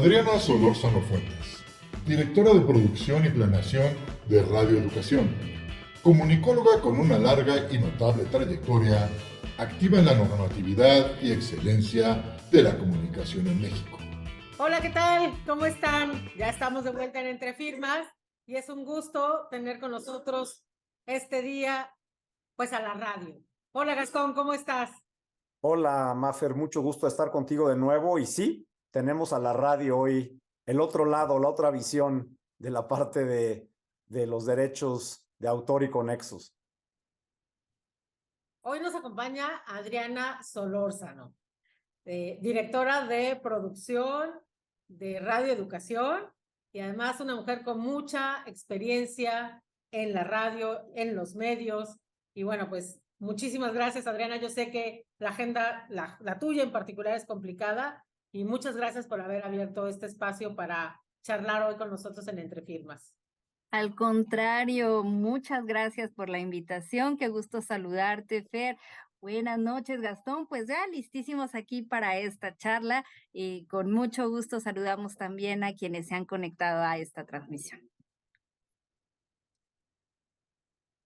Adriana Solórzano Fuentes, directora de producción y planeación de Radio Educación, comunicóloga con una larga y notable trayectoria, activa en la normatividad y excelencia de la comunicación en México. Hola, ¿qué tal? ¿Cómo están? Ya estamos de vuelta en Entre Firmas y es un gusto tener con nosotros este día, pues, a la radio. Hola, Gastón, ¿cómo estás? Hola, Mafer, mucho gusto estar contigo de nuevo. Y sí, tenemos a la radio hoy el otro lado, la otra visión de la parte de los derechos de autor y conexos. Hoy nos acompaña Adriana Solórzano, directora de producción de Radio Educación y además una mujer con mucha experiencia en la radio, en los medios. Y bueno, pues muchísimas gracias, Adriana. Yo sé que la agenda, la tuya en particular, es complicada y muchas gracias por haber abierto este espacio para charlar hoy con nosotros en Entre Firmas. Al contrario, muchas gracias por la invitación. Qué gusto saludarte, Fer. Buenas noches, Gastón. Pues ya listísimos aquí para esta charla y con mucho gusto saludamos también a quienes se han conectado a esta transmisión.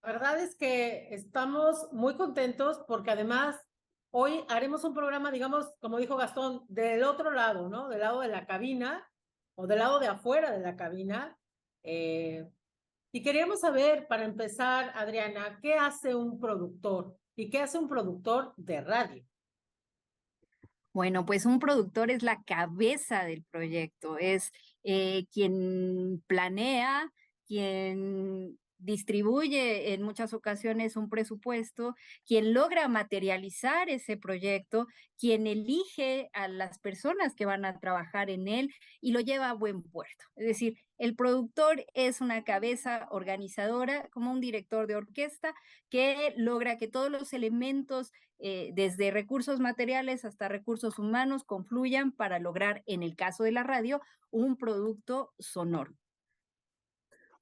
La verdad es que estamos muy contentos porque además hoy haremos un programa, digamos, como dijo Gastón, del otro lado, ¿no? Del lado de la cabina o del lado de afuera de la cabina. Y queríamos saber, para empezar, Adriana, ¿qué hace un productor? ¿Y qué hace un productor de radio? Bueno, pues un productor es la cabeza del proyecto, es quien planea, quien distribuye en muchas ocasiones un presupuesto, quien logra materializar ese proyecto, quien elige a las personas que van a trabajar en él y lo lleva a buen puerto. Es decir, el productor es una cabeza organizadora, como un director de orquesta, que logra que todos los elementos desde recursos materiales hasta recursos humanos confluyan para lograr, en el caso de la radio, un producto sonoro.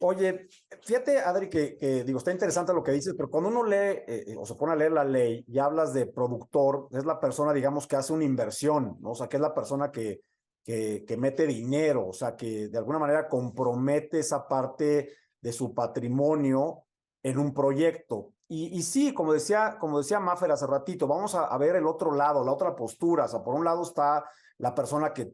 Oye, fíjate, Adri, que digo, está interesante lo que dices, pero cuando uno lee o se pone a leer la ley y hablas de productor, es la persona, digamos, que hace una inversión, ¿no? O sea, que es la persona que mete dinero, o sea, que de alguna manera compromete esa parte de su patrimonio en un proyecto. Y sí, como decía Mafer hace ratito, vamos a ver el otro lado, la otra postura. O sea, por un lado está la persona que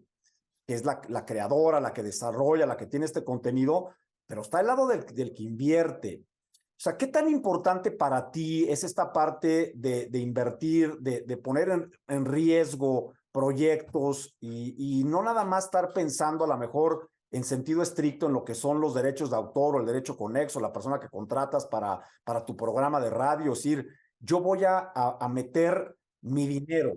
es la creadora, la que desarrolla, la que tiene este contenido, pero está el lado del que invierte. O sea, ¿qué tan importante para ti es esta parte de invertir, de poner en riesgo proyectos y no nada más estar pensando a lo mejor en sentido estricto en lo que son los derechos de autor o el derecho conexo, la persona que contratas para tu programa de radio? Es decir, yo voy a meter mi dinero.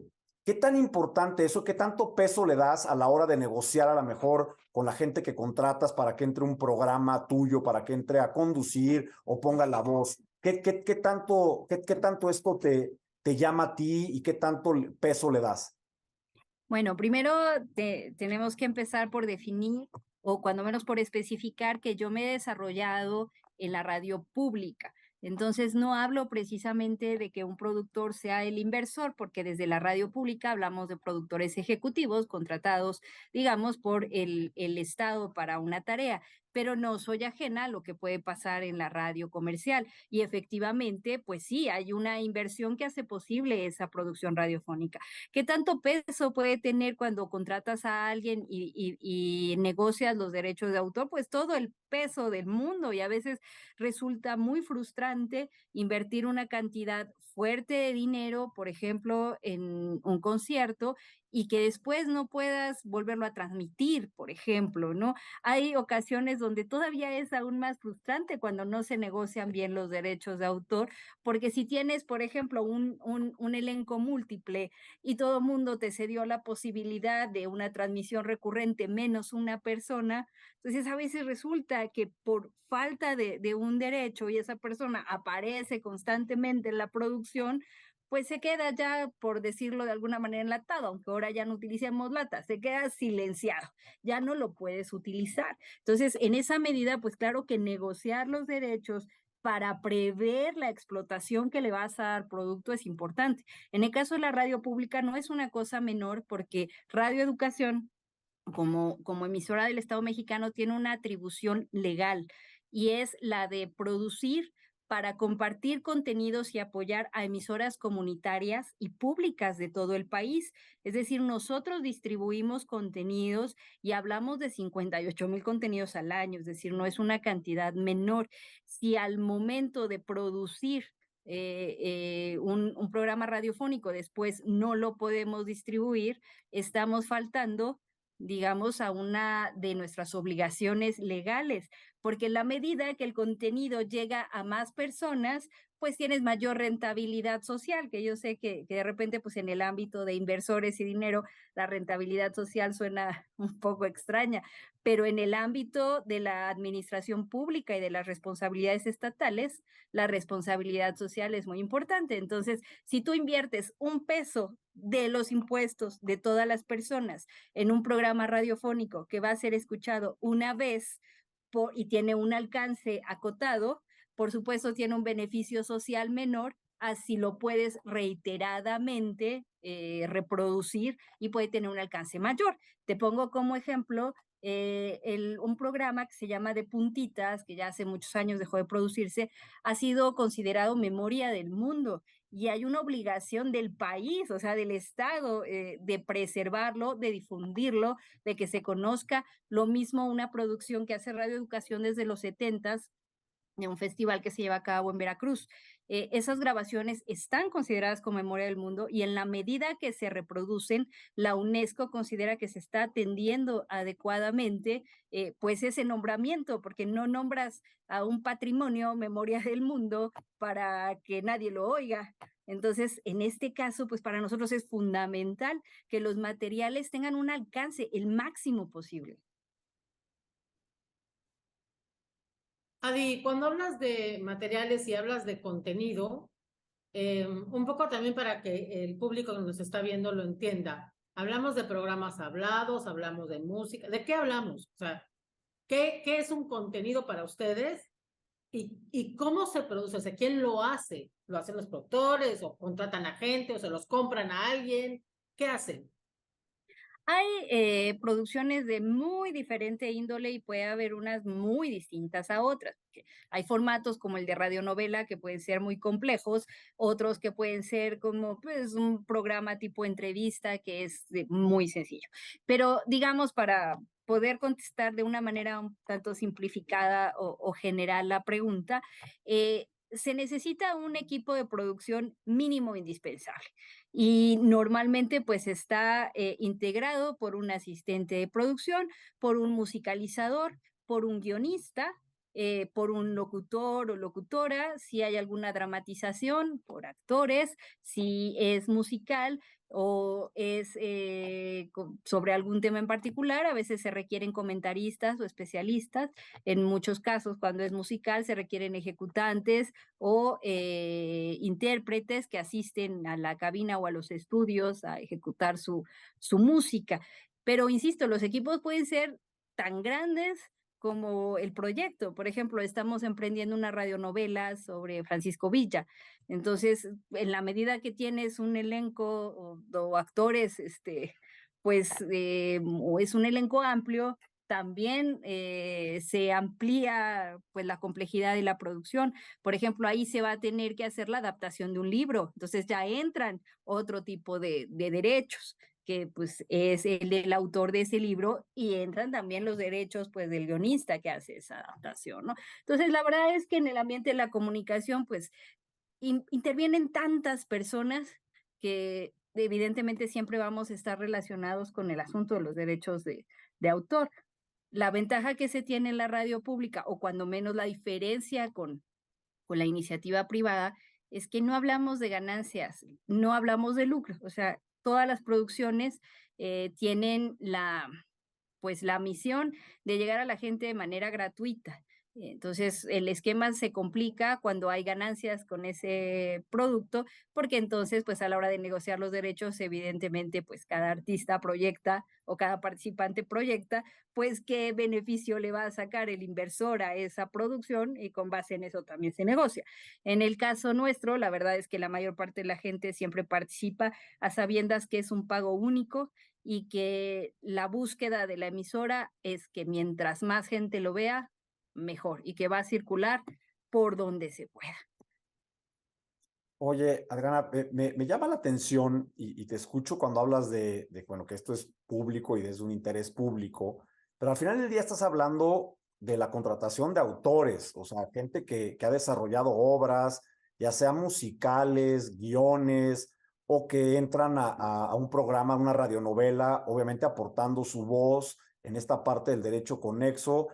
¿Qué tan importante eso? ¿Qué tanto peso le das a la hora de negociar a lo mejor con la gente que contratas para que entre un programa tuyo, para que entre a conducir o ponga la voz? ¿Qué tanto esto te llama a ti y qué tanto peso le das? Bueno, primero tenemos que empezar por definir o cuando menos por especificar que yo me he desarrollado en la radio pública. Entonces, no hablo precisamente de que un productor sea el inversor, porque desde la radio pública hablamos de productores ejecutivos contratados, digamos, por el Estado para una tarea, pero no soy ajena a lo que puede pasar en la radio comercial. Y efectivamente, pues sí, hay una inversión que hace posible esa producción radiofónica. ¿Qué tanto peso puede tener cuando contratas a alguien y negocias los derechos de autor? Pues todo el peso del mundo, y a veces resulta muy frustrante invertir una cantidad fuerte de dinero, por ejemplo, en un concierto y que después no puedas volverlo a transmitir, por ejemplo, ¿no? Hay ocasiones donde todavía es aún más frustrante cuando no se negocian bien los derechos de autor, porque si tienes, por ejemplo, un elenco múltiple y todo el mundo te cedió la posibilidad de una transmisión recurrente menos una persona, entonces a veces resulta que por falta de un derecho y esa persona aparece constantemente en la producción, pues se queda ya, por decirlo de alguna manera, enlatado, aunque ahora ya no utilicemos lata, se queda silenciado, ya no lo puedes utilizar. Entonces, en esa medida, pues claro que negociar los derechos para prever la explotación que le vas a dar producto es importante. En el caso de la radio pública no es una cosa menor porque Radio Educación como emisora del Estado mexicano tiene una atribución legal y es la de producir para compartir contenidos y apoyar a emisoras comunitarias y públicas de todo el país. Es decir, nosotros distribuimos contenidos y hablamos de 58,000 contenidos al año, es decir, no es una cantidad menor. Si al momento de producir un programa radiofónico después no lo podemos distribuir, estamos faltando, digamos, a una de nuestras obligaciones legales, porque en la medida que el contenido llega a más personas, pues tienes mayor rentabilidad social, que yo sé que de repente, pues en el ámbito de inversores y dinero, la rentabilidad social suena un poco extraña, pero en el ámbito de la administración pública y de las responsabilidades estatales, la responsabilidad social es muy importante. Entonces, si tú inviertes un peso de los impuestos de todas las personas en un programa radiofónico que va a ser escuchado una vez y tiene un alcance acotado, por supuesto tiene un beneficio social menor, así lo puedes reiteradamente reproducir y puede tener un alcance mayor. Te pongo como ejemplo un programa que se llama De Puntitas, que ya hace muchos años dejó de producirse, ha sido considerado memoria del mundo y hay una obligación del país, o sea, del Estado, de preservarlo, de difundirlo, de que se conozca. Lo mismo una producción que hace Radio Educación desde los 70s, de un festival que se lleva a cabo en Veracruz. Esas grabaciones están consideradas como memoria del mundo y en la medida que se reproducen, la UNESCO considera que se está atendiendo adecuadamente pues ese nombramiento, porque no nombras a un patrimonio memoria del mundo para que nadie lo oiga. Entonces, en este caso, pues para nosotros es fundamental que los materiales tengan un alcance el máximo posible. Adi, cuando hablas de materiales y hablas de contenido, un poco también para que el público que nos está viendo lo entienda. Hablamos de programas hablados, hablamos de música. ¿De qué hablamos? O sea, ¿qué es un contenido para ustedes? ¿Y cómo se produce? O sea, ¿quién lo hace? ¿Lo hacen los productores o contratan a gente o se los compran a alguien? ¿Qué hacen? Hay producciones de muy diferente índole y puede haber unas muy distintas a otras. Hay formatos como el de radionovela que pueden ser muy complejos, otros que pueden ser como pues, un programa tipo entrevista que es muy sencillo. Pero digamos, para poder contestar de una manera un tanto simplificada o general la pregunta, se necesita un equipo de producción mínimo indispensable y normalmente pues está integrado por un asistente de producción, por un musicalizador, por un guionista, por un locutor o locutora, si hay alguna dramatización, por actores, si es musical o es sobre algún tema en particular, a veces se requieren comentaristas o especialistas, en muchos casos cuando es musical se requieren ejecutantes o intérpretes que asisten a la cabina o a los estudios a ejecutar su música. Pero insisto, los equipos pueden ser tan grandes como el proyecto. Por ejemplo, estamos emprendiendo una radionovela sobre Francisco Villa. Entonces, en la medida que tienes un elenco o actores, pues, o es un elenco amplio, también se amplía pues la complejidad de la producción. Por ejemplo, ahí se va a tener que hacer la adaptación de un libro, entonces ya entran otro tipo de derechos que pues es el del autor de ese libro y entran también los derechos pues del guionista que hace esa adaptación, ¿no? Entonces la verdad es que en el ambiente de la comunicación pues intervienen tantas personas que evidentemente siempre vamos a estar relacionados con el asunto de los derechos de autor. La ventaja que se tiene en la radio pública, o cuando menos la diferencia con la iniciativa privada, es que no hablamos de ganancias, no hablamos de lucro. O sea, todas las producciones tienen pues la misión de llegar a la gente de manera gratuita. Entonces, el esquema se complica cuando hay ganancias con ese producto, porque entonces, pues a la hora de negociar los derechos, evidentemente, pues cada artista proyecta o cada participante proyecta, pues qué beneficio le va a sacar el inversor a esa producción y con base en eso también se negocia. En el caso nuestro, la verdad es que la mayor parte de la gente siempre participa a sabiendas que es un pago único y que la búsqueda de la emisora es que mientras más gente lo vea, mejor, y que va a circular por donde se pueda. Oye, Adriana, me llama la atención y te escucho cuando hablas bueno, que esto es público y es un interés público, pero al final del día estás hablando de la contratación de autores, o sea, gente que ha desarrollado obras, ya sea musicales, guiones, o que entran a un programa, a una radionovela, obviamente aportando su voz en esta parte del derecho conexo.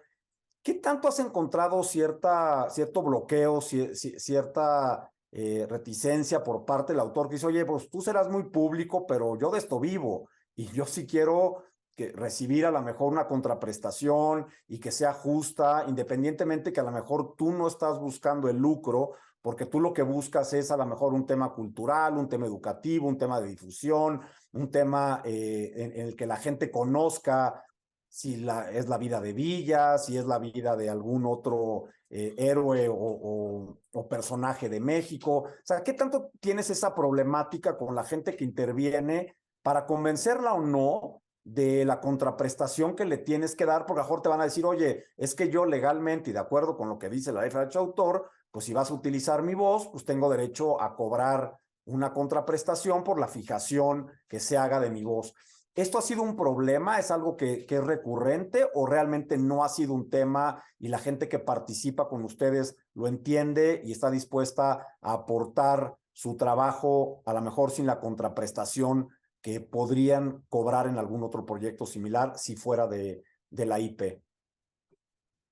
¿Qué tanto has encontrado cierto bloqueo, cierta reticencia por parte del autor que dice, oye, pues tú serás muy público, pero yo de esto vivo y yo sí quiero recibir a lo mejor una contraprestación y que sea justa, independientemente que a lo mejor tú no estás buscando el lucro, porque tú lo que buscas es a lo mejor un tema cultural, un tema educativo, un tema de difusión, un tema en el que la gente conozca si es la vida de Villa, si es la vida de algún otro héroe o personaje de México. O sea, ¿qué tanto tienes esa problemática con la gente que interviene para convencerla o no de la contraprestación que le tienes que dar? Porque a lo mejor te van a decir, oye, es que yo legalmente y de acuerdo con lo que dice la ley de derecho de autor, pues si vas a utilizar mi voz, pues tengo derecho a cobrar una contraprestación por la fijación que se haga de mi voz. ¿Esto ha sido un problema? ¿Es algo que es recurrente o realmente no ha sido un tema y la gente que participa con ustedes lo entiende y está dispuesta a aportar su trabajo, a lo mejor sin la contraprestación que podrían cobrar en algún otro proyecto similar si fuera de la IP?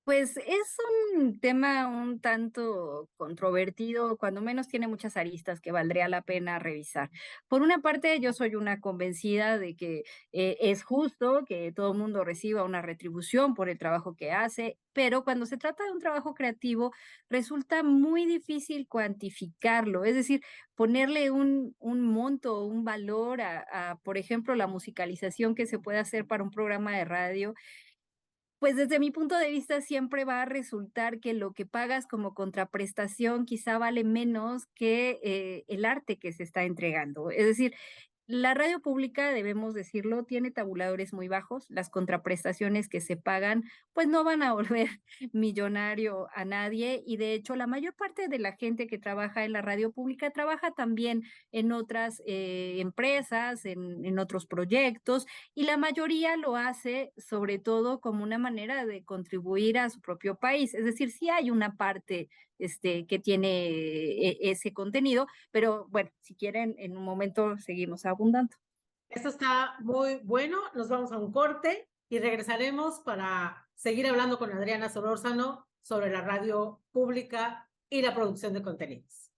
Pues es un tema un tanto controvertido, cuando menos tiene muchas aristas que valdría la pena revisar. Por una parte, yo soy una convencida de que es justo que todo el mundo reciba una retribución por el trabajo que hace, pero cuando se trata de un trabajo creativo, resulta muy difícil cuantificarlo, es decir, ponerle un monto, un valor por ejemplo, la musicalización que se puede hacer para un programa de radio. Pues desde mi punto de vista siempre va a resultar que lo que pagas como contraprestación quizá vale menos que el arte que se está entregando. Es decir, la radio pública, debemos decirlo, tiene tabuladores muy bajos. Las contraprestaciones que se pagan, pues no van a volver millonario a nadie. Y de hecho, la mayor parte de la gente que trabaja en la radio pública trabaja también en otras empresas, en otros proyectos, y la mayoría lo hace sobre todo como una manera de contribuir a su propio país. Es decir, sí hay una parte que tiene ese contenido, pero bueno, si quieren, en un momento seguimos abundando. Esto está muy bueno. Nos vamos a un corte y regresaremos para seguir hablando con Adriana Solórzano sobre la radio pública y la producción de contenidos.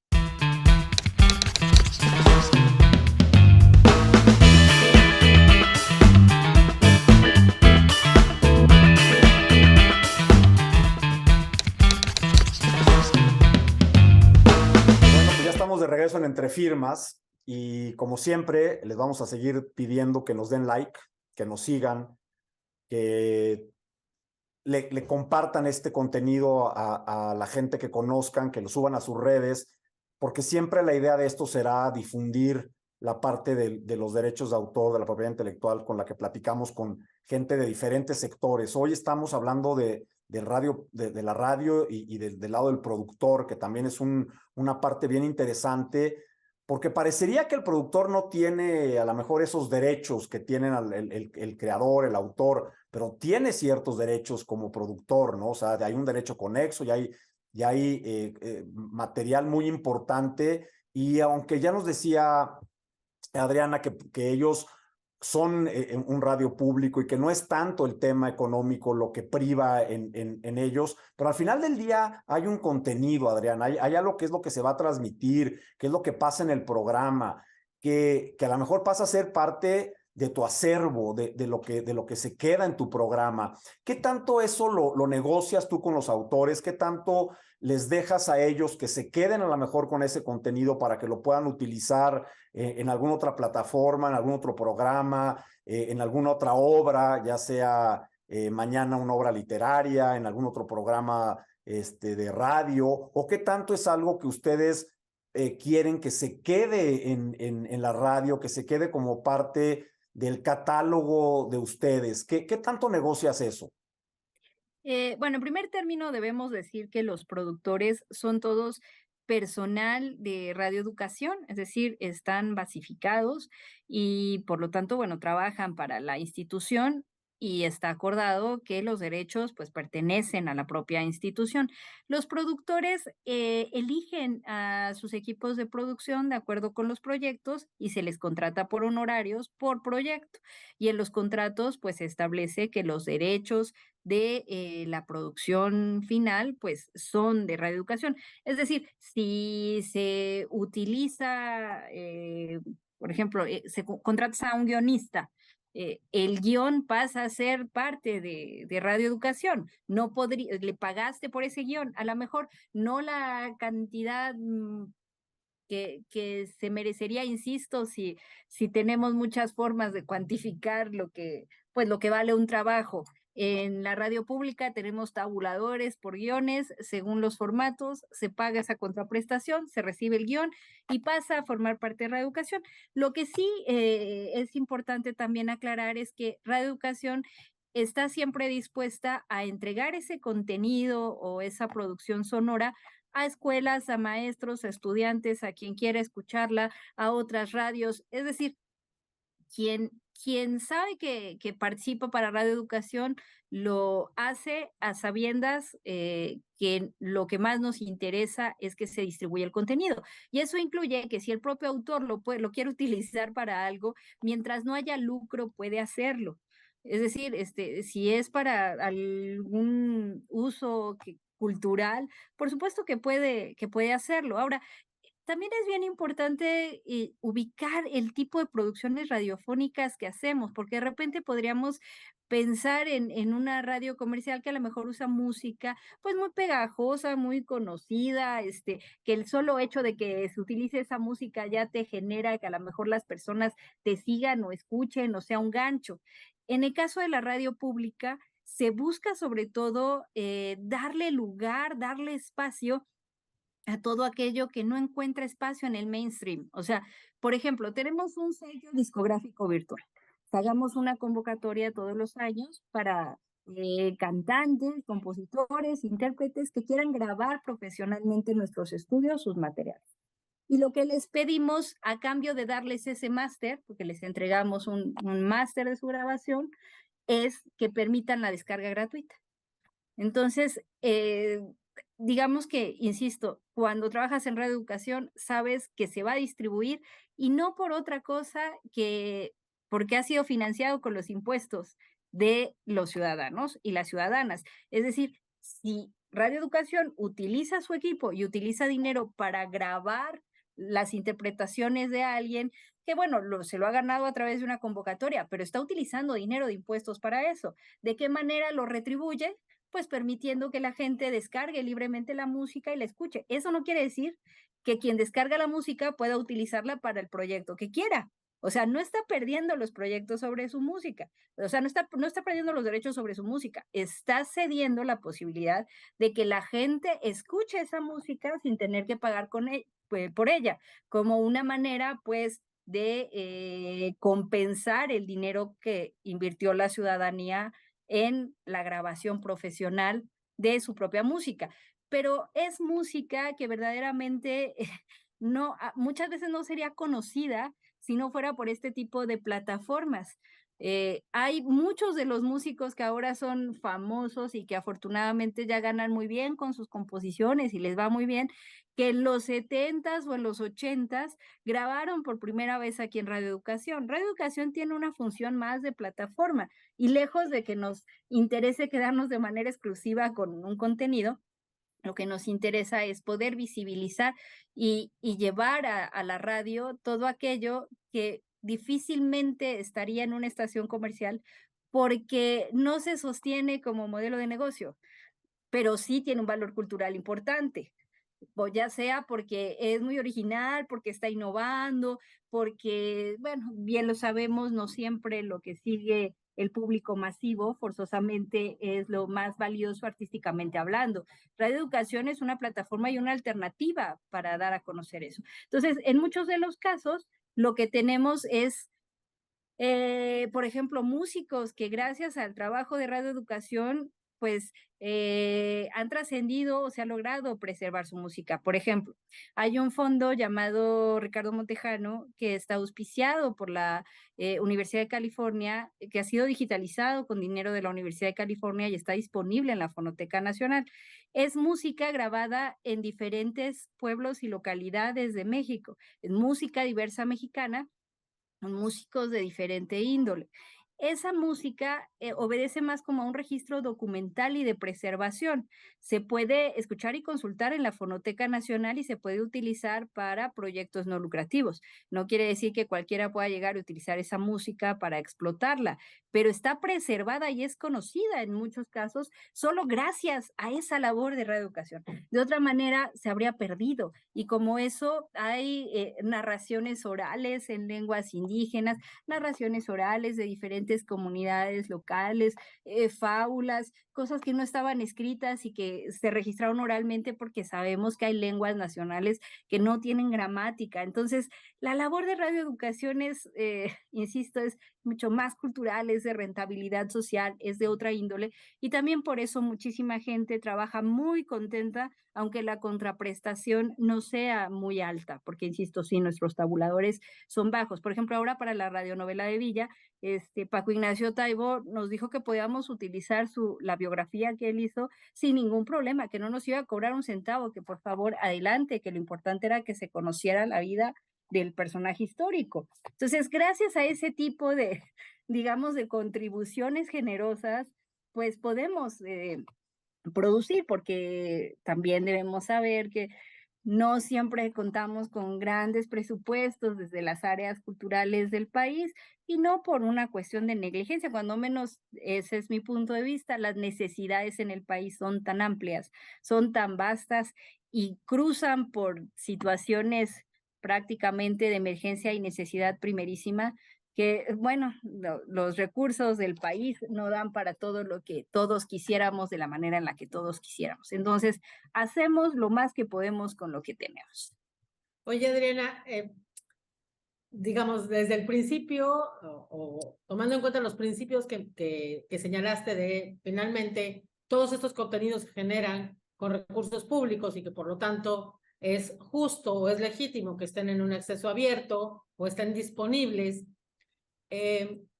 Estamos de regreso en Entre Firmas y como siempre les vamos a seguir pidiendo que nos den like, que nos sigan, que le compartan este contenido a la gente que conozcan, que lo suban a sus redes, porque siempre la idea de esto será difundir la parte de los derechos de autor, de la propiedad intelectual, con la que platicamos con gente de diferentes sectores. Hoy estamos hablando de la radio y del lado del productor, que también es una parte bien interesante, porque parecería que el productor no tiene a lo mejor esos derechos que tienen el creador, el autor, pero tiene ciertos derechos como productor, ¿no? O sea, hay un derecho conexo, ya hay material muy importante, y aunque ya nos decía Adriana que ellos son un radio público y que no es tanto el tema económico lo que priva en ellos, pero al final del día hay un contenido, Adriana, hay algo que es lo que se va a transmitir, que es lo que pasa en el programa, que a lo mejor pasa a ser parte de tu acervo, de lo que se queda en tu programa. ¿Qué tanto eso lo negocias tú con los autores? ¿Qué tanto les dejas a ellos que se queden a lo mejor con ese contenido para que lo puedan utilizar en alguna otra plataforma, en algún otro programa, en alguna otra obra, ya sea mañana una obra literaria, en algún otro programa de radio? ¿O qué tanto es algo que ustedes quieren que se quede en la radio, que se quede como parte del catálogo de ustedes? ¿Qué tanto negocias eso? Bueno, en primer término debemos decir que los productores son todos personal de radioeducación, es decir, están basificados y por lo tanto, bueno, trabajan para la institución y está acordado que los derechos pues pertenecen a la propia institución. Los productores eligen a sus equipos de producción de acuerdo con los proyectos y se les contrata por honorarios por proyecto. Y en los contratos pues se establece que los derechos de la producción final, pues son de radioeducación. Es decir, si se utiliza, por ejemplo, contratas a un guionista, el guión pasa a ser parte de radioeducación. No podría, le pagaste por ese guión, a lo mejor no la cantidad que se merecería, insisto, si tenemos muchas formas de cuantificar pues lo que vale un trabajo. En la radio pública tenemos tabuladores por guiones, según los formatos, se paga esa contraprestación, se recibe el guión y pasa a formar parte de Radioeducación. Lo que sí es importante también aclarar es que Radioeducación está siempre dispuesta a entregar ese contenido o esa producción sonora a escuelas, a maestros, a estudiantes, a quien quiera escucharla, a otras radios. Es decir, quien sabe que participa para radioeducación lo hace a sabiendas que lo que más nos interesa es que se distribuya el contenido. Y eso incluye que si el propio autor lo quiere utilizar para algo, mientras no haya lucro, puede hacerlo. Es decir, si es para algún uso cultural, por supuesto que puede hacerlo. Ahora, también es bien importante ubicar el tipo de producciones radiofónicas que hacemos, porque de repente podríamos pensar en una radio comercial que a lo mejor usa música, pues muy pegajosa, muy conocida, que el solo hecho de que se utilice esa música ya te genera que a lo mejor las personas te sigan o escuchen, o sea, un gancho. En el caso de la radio pública, se busca sobre todo darle lugar, darle espacio a todo aquello que no encuentra espacio en el mainstream. O sea, por ejemplo, tenemos un sello discográfico virtual. Hagamos una convocatoria todos los años para cantantes, compositores, intérpretes que quieran grabar profesionalmente en nuestros estudios sus materiales. Y lo que les pedimos a cambio de darles ese máster, porque les entregamos un máster de su grabación, es que permitan la descarga gratuita. Entonces, digamos que, insisto, cuando trabajas en radioeducación, sabes que se va a distribuir y no por otra cosa que porque ha sido financiado con los impuestos de los ciudadanos y las ciudadanas. Es decir, si Radioeducación utiliza su equipo y utiliza dinero para grabar las interpretaciones de alguien, que bueno, se lo ha ganado a través de una convocatoria, pero está utilizando dinero de impuestos para eso. ¿De qué manera lo retribuye? Pues permitiendo que la gente descargue libremente la música y la escuche. Eso no quiere decir que quien descarga la música pueda utilizarla para el proyecto que quiera. O sea, no está perdiendo los proyectos sobre su música. O sea, no está perdiendo los derechos sobre su música. Está cediendo la posibilidad de que la gente escuche esa música sin tener que pagar por ella, como una manera, pues, de compensar el dinero que invirtió la ciudadanía en la grabación profesional de su propia música. Pero es música que verdaderamente no, muchas veces no sería conocida si no fuera por este tipo de plataformas. Hay muchos de los músicos que ahora son famosos y que afortunadamente ya ganan muy bien con sus composiciones y les va muy bien, que en los 70s o en los 80s grabaron por primera vez aquí en Radioeducación. Radioeducación tiene una función más de plataforma y lejos de que nos interese quedarnos de manera exclusiva con un contenido, lo que nos interesa es poder visibilizar y llevar a la radio todo aquello que difícilmente estaría en una estación comercial porque no se sostiene como modelo de negocio, pero sí tiene un valor cultural importante, o ya sea porque es muy original, porque está innovando, porque, bueno, bien lo sabemos, no siempre lo que sigue el público masivo forzosamente es lo más valioso artísticamente hablando. Radio Educación es una plataforma y una alternativa para dar a conocer eso. Entonces, en muchos de los casos, lo que tenemos es Por ejemplo, músicos que gracias al trabajo de Radio Educación, pues han trascendido o se ha logrado preservar su música. Por ejemplo, hay un fondo llamado Ricardo Montejano que está auspiciado por la Universidad de California, que ha sido digitalizado con dinero de la Universidad de California y está disponible en la Fonoteca Nacional. Es música grabada en diferentes pueblos y localidades de México. Es música diversa mexicana, músicos de diferente índole. Esa música obedece más como a un registro documental y de preservación. Se puede escuchar y consultar en la Fonoteca Nacional y se puede utilizar para proyectos no lucrativos. No quiere decir que cualquiera pueda llegar a utilizar esa música para explotarla, pero está preservada y es conocida en muchos casos solo gracias a esa labor de reeducación. De otra manera, se habría perdido. Y como eso, hay narraciones orales en lenguas indígenas, narraciones orales de diferentes comunidades locales, fábulas, cosas que no estaban escritas y que se registraron oralmente porque sabemos que hay lenguas nacionales que no tienen gramática. Entonces, la labor de radioeducación es, insisto, es mucho más cultural, es de rentabilidad social, es de otra índole y también por eso muchísima gente trabaja muy contenta, aunque la contraprestación no sea muy alta, porque insisto, sí, nuestros tabuladores son bajos. Por ejemplo, ahora para la radionovela de Villa, Paco Ignacio Taibo nos dijo que podíamos utilizar la biografía que él hizo sin ningún problema, que no nos iba a cobrar un centavo, que por favor adelante, que lo importante era que se conociera la vida del personaje histórico. Entonces, gracias a ese tipo de, digamos, de contribuciones generosas, pues podemos producir, porque también debemos saber que no siempre contamos con grandes presupuestos desde las áreas culturales del país y no por una cuestión de negligencia, cuando menos ese es mi punto de vista, las necesidades en el país son tan amplias, son tan vastas y cruzan por situaciones prácticamente de emergencia y necesidad primerísima que, bueno, los recursos del país no dan para todo lo que todos quisiéramos de la manera en la que todos quisiéramos. Entonces, hacemos lo más que podemos con lo que tenemos. Oye, Adriana, digamos, desde el principio, o tomando en cuenta los principios que señalaste de finalmente todos estos contenidos se generan con recursos públicos y que por lo tanto es justo o es legítimo que estén en un acceso abierto o estén disponibles,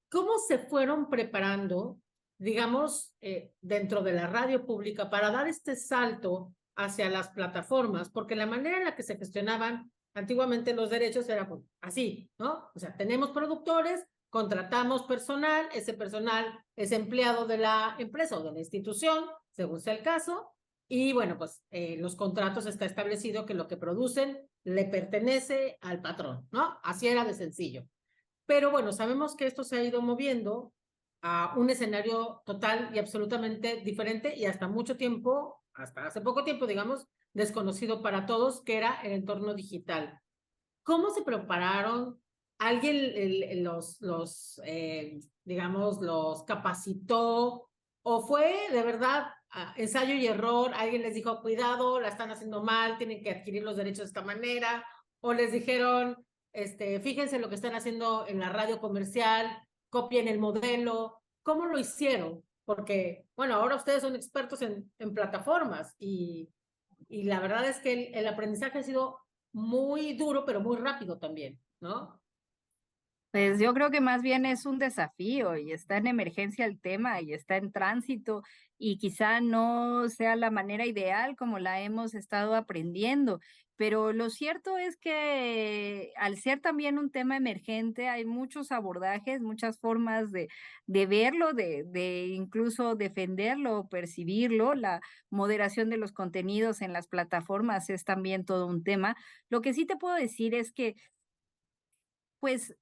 ¿cómo se fueron preparando, digamos, dentro de la radio pública para dar este salto hacia las plataformas? Porque la manera en la que se gestionaban antiguamente los derechos era así, ¿no? O sea, tenemos productores, contratamos personal, ese personal es empleado de la empresa o de la institución, según sea el caso, y bueno, pues los contratos está establecido que lo que producen le pertenece al patrón, ¿no? Así era de sencillo. Pero bueno, sabemos que esto se ha ido moviendo a un escenario total y absolutamente diferente y hasta mucho tiempo, hasta hace poco tiempo, digamos, desconocido para todos, que era el entorno digital. ¿Cómo se prepararon? ¿Alguien digamos, los capacitó? ¿O fue de verdad ensayo y error? ¿Alguien les dijo, cuidado, la están haciendo mal, tienen que adquirir los derechos de esta manera? ¿O les dijeron, fíjense lo que están haciendo en la radio comercial, copien el modelo? ¿Cómo lo hicieron? Porque, bueno, ahora ustedes son expertos en plataformas y la verdad es que el aprendizaje ha sido muy duro, pero muy rápido también, ¿no? Pues yo creo que más bien es un desafío y está en emergencia el tema y está en tránsito y quizá no sea la manera ideal como la hemos estado aprendiendo, pero lo cierto es que al ser también un tema emergente hay muchos abordajes, muchas formas de verlo, de incluso defenderlo o percibirlo. La moderación de los contenidos en las plataformas es también todo un tema. Lo que sí te puedo decir es que pues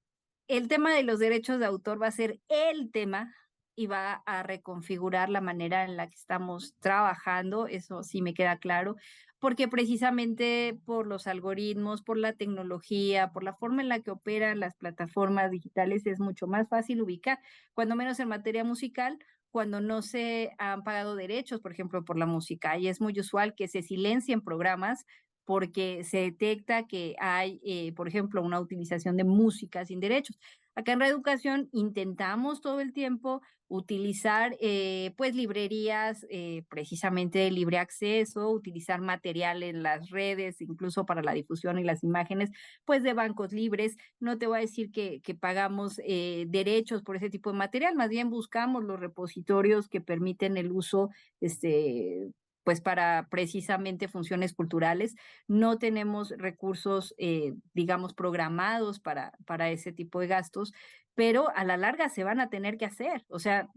el tema de los derechos de autor va a ser el tema y va a reconfigurar la manera en la que estamos trabajando, eso sí me queda claro, porque precisamente por los algoritmos, por la tecnología, por la forma en la que operan las plataformas digitales es mucho más fácil ubicar, cuando menos en materia musical, cuando no se han pagado derechos, por ejemplo, por la música, y es muy usual que se silencien programas porque se detecta que hay, por ejemplo, una utilización de música sin derechos. Acá en Reeducación intentamos todo el tiempo utilizar pues librerías precisamente de libre acceso, utilizar material en las redes, incluso para la difusión y las imágenes, pues de bancos libres. No te voy a decir que pagamos derechos por ese tipo de material, más bien buscamos los repositorios que permiten el uso, pues para precisamente funciones culturales. No tenemos recursos, digamos, programados para ese tipo de gastos, pero a la larga se van a tener que hacer. O sea,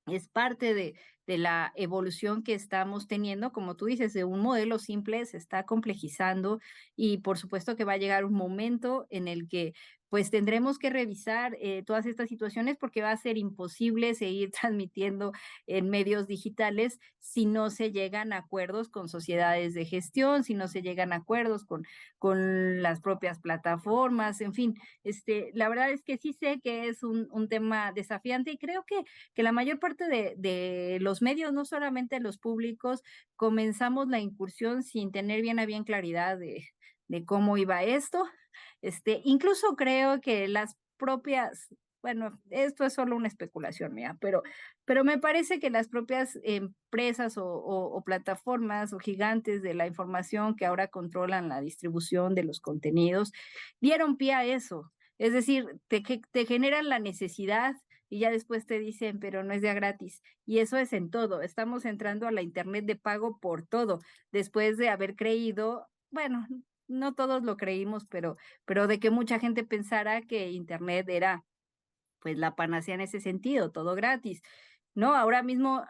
es parte de la evolución que estamos teniendo, como tú dices, de un modelo simple se está complejizando y por supuesto que va a llegar un momento en el que pues tendremos que revisar todas estas situaciones porque va a ser imposible seguir transmitiendo en medios digitales si no se llegan a acuerdos con sociedades de gestión, si no se llegan a acuerdos con las propias plataformas, en fin, la verdad es que sí sé que es un tema desafiante y creo que la mayor parte de los medios, no solamente los públicos, comenzamos la incursión sin tener bien a bien claridad de cómo iba esto. Incluso creo que las propias, bueno, esto es solo una especulación mía, pero me parece que las propias empresas o plataformas o gigantes de la información que ahora controlan la distribución de los contenidos dieron pie a eso. Es decir, te generan la necesidad y ya después te dicen, pero no es de a gratis. Y eso es en todo. Estamos entrando a la internet de pago por todo, después de haber creído, bueno, no todos lo creímos, pero de que mucha gente pensara que internet era pues la panacea en ese sentido, todo gratis. No, ahora mismo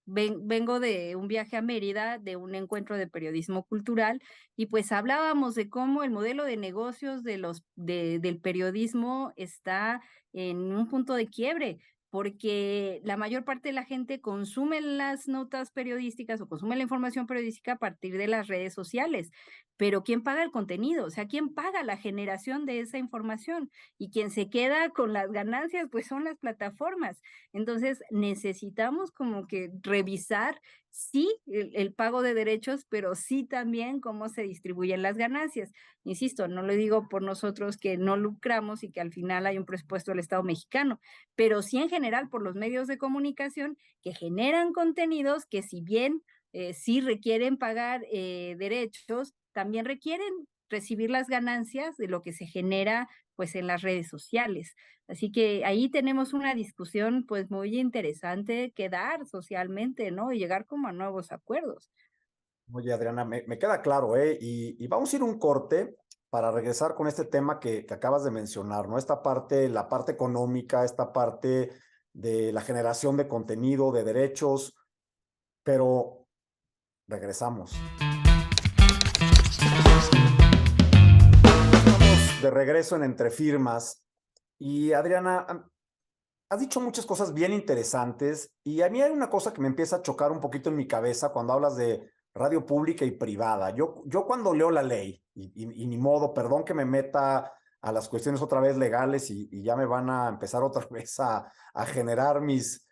vengo de un viaje a Mérida, de un encuentro de periodismo cultural, y pues hablábamos de cómo el modelo de negocios del periodismo está en un punto de quiebre, porque la mayor parte de la gente consume las notas periodísticas o consume la información periodística a partir de las redes sociales, pero ¿quién paga el contenido? O sea, ¿quién paga la generación de esa información? Y quien se queda con las ganancias, pues son las plataformas. Entonces, necesitamos como que revisar, sí, el pago de derechos, pero sí también cómo se distribuyen las ganancias. Insisto, no lo digo por nosotros que no lucramos y que al final hay un presupuesto del Estado mexicano, pero sí en general por los medios de comunicación que generan contenidos que si bien sí requieren pagar derechos, también requieren recibir las ganancias de lo que se genera pues en las redes sociales. Así que ahí tenemos una discusión pues muy interesante que dar socialmente, ¿no? Y llegar como a nuevos acuerdos. Oye, Adriana, me queda claro, ¿eh? Y vamos a ir un corte para regresar con este tema que acabas de mencionar, ¿no? Esta parte, la parte económica, esta parte de la generación de contenido, de derechos, pero regresamos. Estamos de regreso en Entre Firmas y Adriana, has dicho muchas cosas bien interesantes y a mí hay una cosa que me empieza a chocar un poquito en mi cabeza cuando hablas de radio pública y privada. Yo cuando leo la ley, y ni modo, perdón que me meta a las cuestiones otra vez legales y ya me van a empezar otra vez a generar mis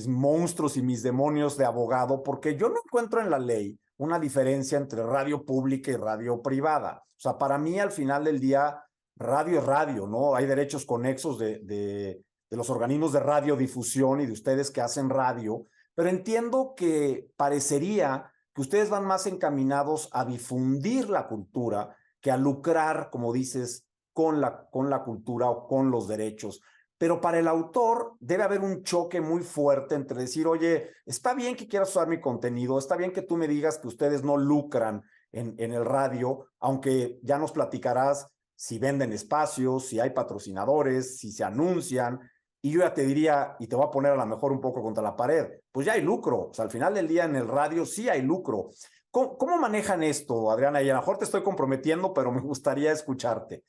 monstruos y mis demonios de abogado, porque yo no encuentro en la ley una diferencia entre radio pública y radio privada. O sea, para mí al final del día, radio es radio, ¿no? Hay derechos conexos de los organismos de radiodifusión y de ustedes que hacen radio, pero entiendo que parecería que ustedes van más encaminados a difundir la cultura que a lucrar, como dices, con la cultura o con los derechos. Pero para el autor debe haber un choque muy fuerte entre decir, oye, está bien que quieras usar mi contenido, está bien que tú me digas que ustedes no lucran en el radio, aunque ya nos platicarás si venden espacios, si hay patrocinadores, si se anuncian, y yo ya te diría, y te voy a poner a lo mejor un poco contra la pared, pues ya hay lucro. O sea, al final del día en el radio sí hay lucro. ¿Cómo manejan esto, Adriana? Y a lo mejor te estoy comprometiendo, pero me gustaría escucharte.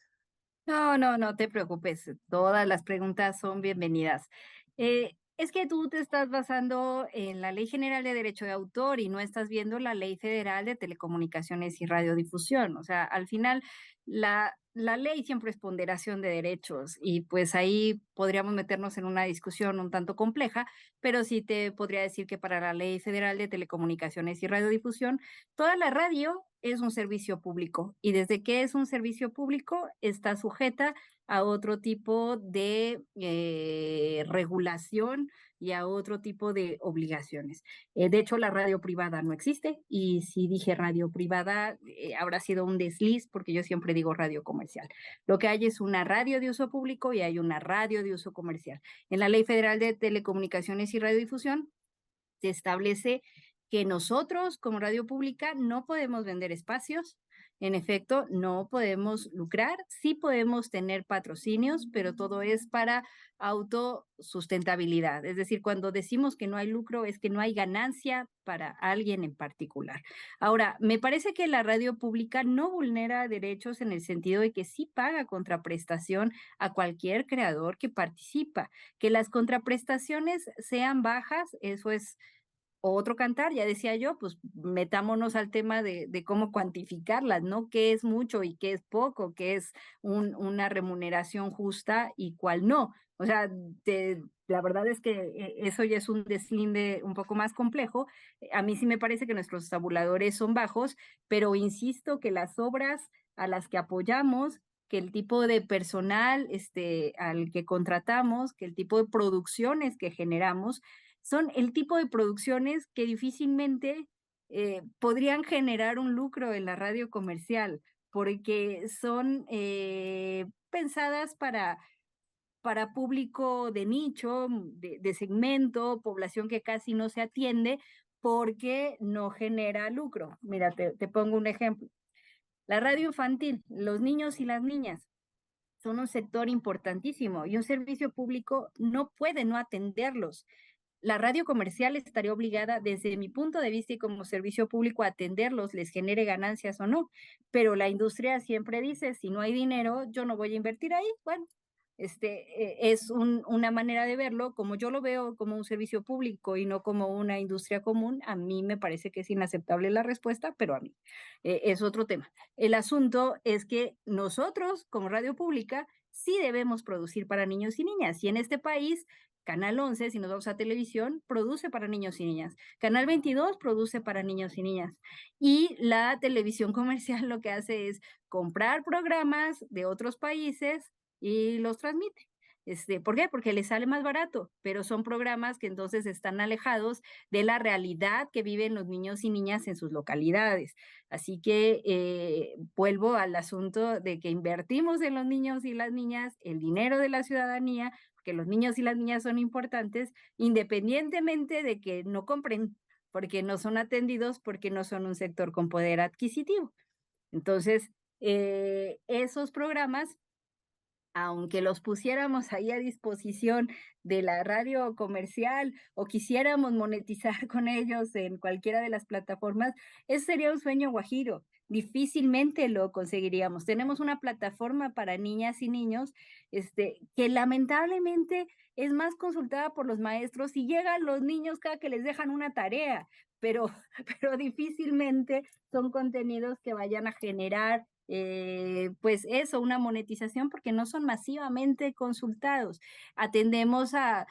No te preocupes, todas las preguntas son bienvenidas. Es que tú te estás basando en la Ley General de Derecho de Autor y no estás viendo la Ley Federal de Telecomunicaciones y Radiodifusión. O sea, al final la ley siempre es ponderación de derechos y pues ahí podríamos meternos en una discusión un tanto compleja, pero sí te podría decir que para la Ley Federal de Telecomunicaciones y Radiodifusión, toda la radio es un servicio público y desde que es un servicio público está sujeta a otro tipo de regulación y a otro tipo de obligaciones. De hecho, la radio privada no existe y si dije radio privada habrá sido un desliz porque yo siempre digo radio comercial. Lo que hay es una radio de uso público y hay una radio de uso comercial. En la Ley Federal de Telecomunicaciones y Radiodifusión se establece que nosotros como radio pública no podemos vender espacios, en efecto, no podemos lucrar, sí podemos tener patrocinios, pero todo es para autosustentabilidad. Es decir, cuando decimos que no hay lucro es que no hay ganancia para alguien en particular. Ahora, me parece que la radio pública no vulnera derechos en el sentido de que sí paga contraprestación a cualquier creador que participa. Que las contraprestaciones sean bajas, eso es otro cantar, ya decía yo, pues metámonos al tema de cómo cuantificarlas, ¿no? ¿Qué es mucho y qué es poco? ¿Qué es una remuneración justa y cuál no? O sea, la verdad es que eso ya es un deslinde un poco más complejo. A mí sí me parece que nuestros tabuladores son bajos, pero insisto que las obras a las que apoyamos, que el tipo de personal al que contratamos, que el tipo de producciones que generamos, son el tipo de producciones que difícilmente podrían generar un lucro en la radio comercial, porque son pensadas para público de nicho, de segmento, población que casi no se atiende porque no genera lucro. Mira, te pongo un ejemplo. La radio infantil, los niños y las niñas son un sector importantísimo y un servicio público no puede no atenderlos. La radio comercial estaría obligada, desde mi punto de vista y como servicio público, a atenderlos, les genere ganancias o no. Pero la industria siempre dice, si no hay dinero, yo no voy a invertir ahí. Bueno, es una manera de verlo. Como yo lo veo como un servicio público y no como una industria común, a mí me parece que es inaceptable la respuesta, pero a mí es otro tema. El asunto es que nosotros, como radio pública, sí debemos producir para niños y niñas. Y en este país, Canal 11, si nos vamos a televisión, produce para niños y niñas. Canal 22 produce para niños y niñas. Y la televisión comercial lo que hace es comprar programas de otros países y los transmite. ¿Por qué? Porque les sale más barato, pero son programas que entonces están alejados de la realidad que viven los niños y niñas en sus localidades. Así que vuelvo al asunto de que invertimos en los niños y las niñas el dinero de la ciudadanía, porque los niños y las niñas son importantes, independientemente de que no compren, porque no son atendidos, porque no son un sector con poder adquisitivo. Entonces, esos programas, aunque los pusiéramos ahí a disposición de la radio comercial o quisiéramos monetizar con ellos en cualquiera de las plataformas, ese sería un sueño guajiro. Difícilmente lo conseguiríamos. Tenemos una plataforma para niñas y niños que lamentablemente es más consultada por los maestros y llegan los niños cada que les dejan una tarea, pero difícilmente son contenidos que vayan a generar pues eso, una monetización, porque no son masivamente consultados. Atendemos a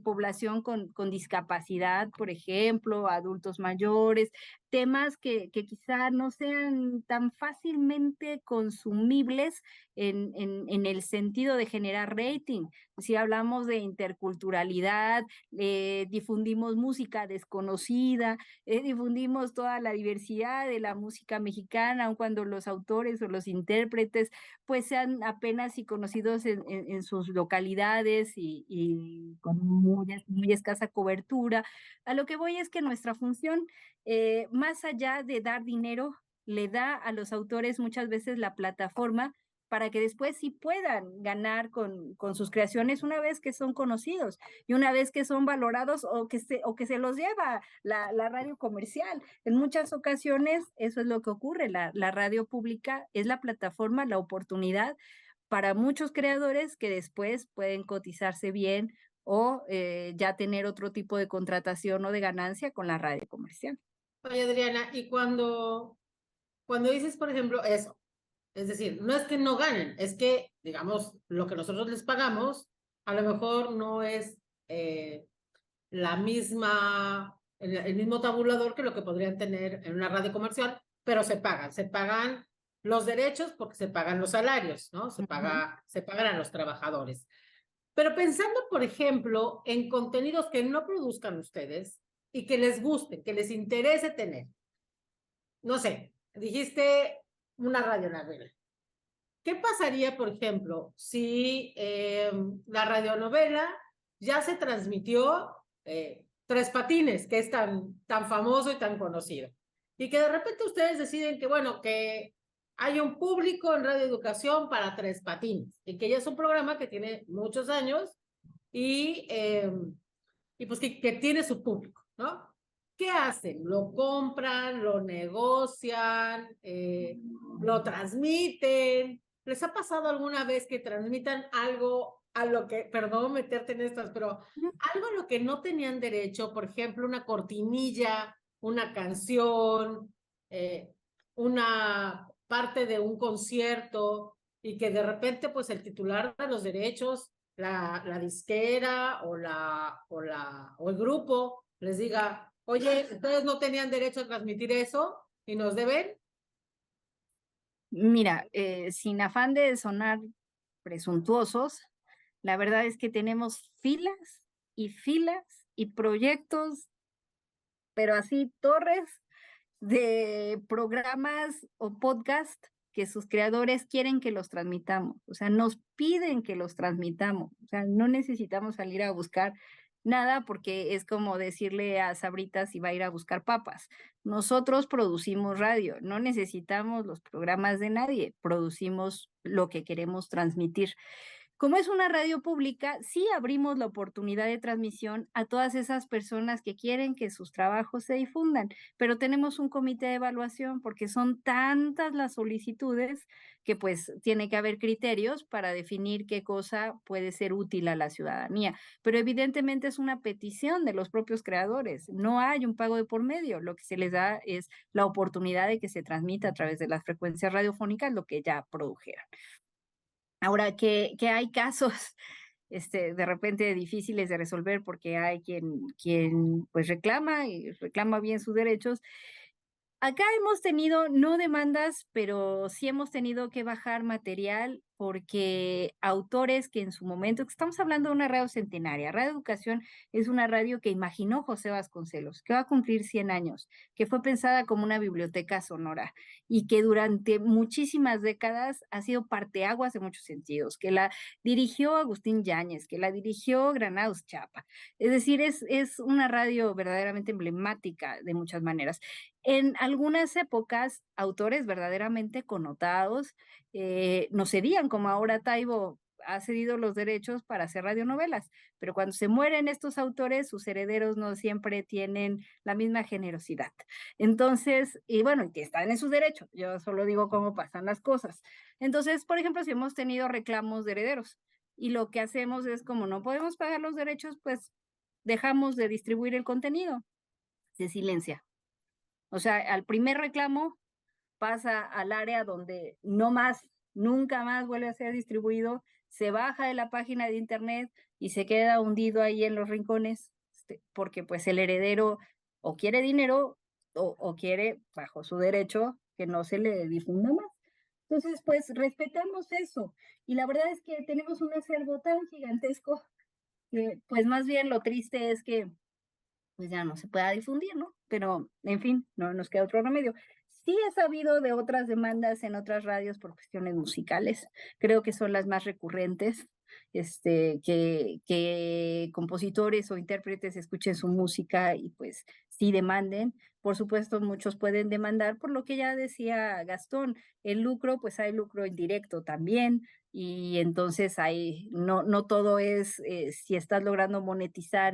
población con discapacidad, por ejemplo, adultos mayores, temas que quizá no sean tan fácilmente consumibles en el sentido de generar rating. Si hablamos de interculturalidad, difundimos música desconocida, difundimos toda la diversidad de la música mexicana, aun cuando los autores o los intérpretes pues sean apenas y conocidos en sus localidades y con muy escasa cobertura. A lo que voy es que nuestra función, más allá de dar dinero, le da a los autores muchas veces la plataforma para que después sí puedan ganar con sus creaciones una vez que son conocidos y una vez que son valorados o que se los lleva la radio comercial. En muchas ocasiones eso es lo que ocurre. La radio pública es la plataforma, la oportunidad para muchos creadores que después pueden cotizarse bien o ya tener otro tipo de contratación o de ganancia con la radio comercial. Oye, Adriana, y cuando dices, por ejemplo, eso, es decir, no es que no ganen, es que, digamos, lo que nosotros les pagamos a lo mejor no es el mismo tabulador que lo que podrían tener en una radio comercial, pero se pagan los derechos porque se pagan los salarios, ¿no? Se pagan a los trabajadores. Pero pensando, por ejemplo, en contenidos que no produzcan ustedes y que les gusten, que les interese tener. No sé, dijiste una radionovela. ¿Qué pasaría, por ejemplo, si la radionovela ya se transmitió Tres Patines, que es tan famoso y tan conocido? Y que de repente ustedes deciden que, bueno, que hay un público en Radio Educación para Tres Patines, y que ya es un programa que tiene muchos años y pues que tiene su público, ¿no? ¿Qué hacen? ¿Lo compran? ¿Lo negocian? ¿Lo transmiten? ¿Les ha pasado alguna vez que transmitan algo a lo que, perdón meterte en estas, pero algo a lo que no tenían derecho? Por ejemplo, una cortinilla, una canción, una parte de un concierto, y que de repente pues el titular de los derechos, la disquera o el grupo les diga, oye, ustedes no tenían derecho a transmitir eso y nos deben. Mira, sin afán de sonar presuntuosos, la verdad es que tenemos filas y proyectos, pero así torres de programas o podcast que sus creadores quieren que los transmitamos, o sea, nos piden que los transmitamos, o sea, no necesitamos salir a buscar nada porque es como decirle a Sabritas si va a ir a buscar papas. Nosotros producimos radio, no necesitamos los programas de nadie, producimos lo que queremos transmitir. Como es una radio pública, sí abrimos la oportunidad de transmisión a todas esas personas que quieren que sus trabajos se difundan, pero tenemos un comité de evaluación porque son tantas las solicitudes que pues tiene que haber criterios para definir qué cosa puede ser útil a la ciudadanía. Pero evidentemente es una petición de los propios creadores, no hay un pago de por medio, lo que se les da es la oportunidad de que se transmita a través de las frecuencias radiofónicas lo que ya produjeron. Ahora que hay casos de repente difíciles de resolver porque hay quien pues reclama y reclama bien sus derechos. Acá hemos tenido, no demandas, pero sí hemos tenido que bajar material porque autores que en su momento, estamos hablando de una radio centenaria, Radio Educación es una radio que imaginó José Vasconcelos, que va a cumplir 100 años, que fue pensada como una biblioteca sonora y que durante muchísimas décadas ha sido parteaguas de muchos sentidos, que la dirigió Agustín Yáñez, que la dirigió Granados Chapa. Es decir, es una radio verdaderamente emblemática de muchas maneras. En algunas épocas, autores verdaderamente connotados nos cedían, como ahora Taibo ha cedido los derechos para hacer radionovelas, pero cuando se mueren estos autores, sus herederos no siempre tienen la misma generosidad. Entonces, y bueno, y que están en sus derechos, yo solo digo cómo pasan las cosas. Entonces, por ejemplo, si hemos tenido reclamos de herederos y lo que hacemos es como no podemos pagar los derechos, pues dejamos de distribuir el contenido, se silencia. O sea, al primer reclamo pasa al área donde no más, nunca más vuelve a ser distribuido, se baja de la página de internet y se queda hundido ahí en los rincones, porque pues el heredero o quiere dinero o quiere, bajo su derecho, que no se le difunda más. Entonces, pues respetamos eso. Y la verdad es que tenemos un acervo tan gigantesco que pues más bien lo triste es que pues ya no se pueda difundir, ¿no? Pero, en fin, no nos queda otro remedio. Sí he sabido de otras demandas en otras radios por cuestiones musicales, creo que son las más recurrentes, que compositores o intérpretes escuchen su música y pues sí demanden. Por supuesto, muchos pueden demandar por lo que ya decía Gastón, el lucro, pues hay lucro indirecto también, y entonces no todo es si estás logrando monetizar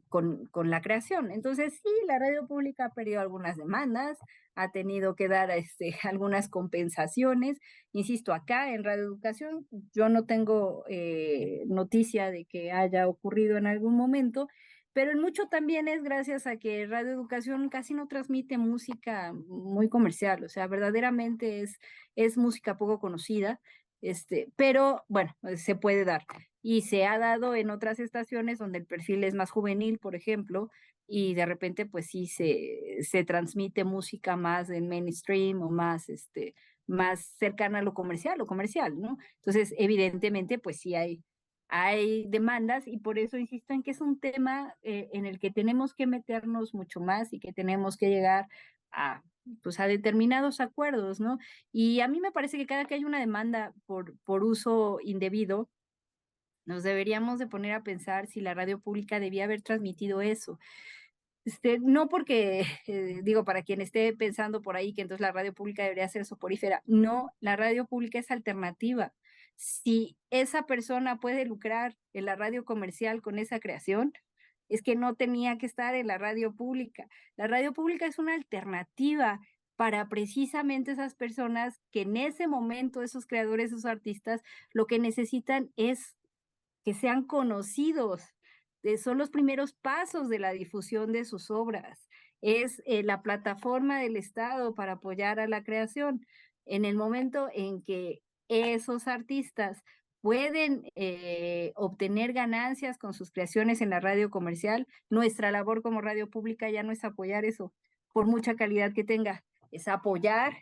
con la creación. Entonces, sí, la radio pública ha perdido algunas demandas, ha tenido que dar algunas compensaciones. Insisto, acá en Radio Educación yo no tengo noticia de que haya ocurrido en algún momento, pero en mucho también es gracias a que Radio Educación casi no transmite música muy comercial, o sea, verdaderamente es música poco conocida, pero bueno, se puede dar. Y se ha dado en otras estaciones donde el perfil es más juvenil, por ejemplo, y de repente pues sí se transmite música más en mainstream o más, más cercana a lo comercial, ¿no? Entonces, evidentemente, pues sí hay demandas y por eso insisto en que es un tema en el que tenemos que meternos mucho más y que tenemos que llegar a, pues a determinados acuerdos, ¿no? Y a mí me parece que cada que hay una demanda por uso indebido, nos deberíamos de poner a pensar si la radio pública debía haber transmitido eso. No porque, digo, para quien esté pensando por ahí que entonces la radio pública debería ser soporífera. No, la radio pública es alternativa. Si esa persona puede lucrar en la radio comercial con esa creación, es que no tenía que estar en la radio pública. La radio pública es una alternativa para precisamente esas personas que en ese momento, esos creadores, esos artistas, lo que necesitan es que sean conocidos. Son los primeros pasos de la difusión de sus obras. Es la plataforma del Estado para apoyar a la creación. En el momento en que esos artistas pueden obtener ganancias con sus creaciones en la radio comercial, nuestra labor como radio pública ya no es apoyar eso, por mucha calidad que tenga, es apoyar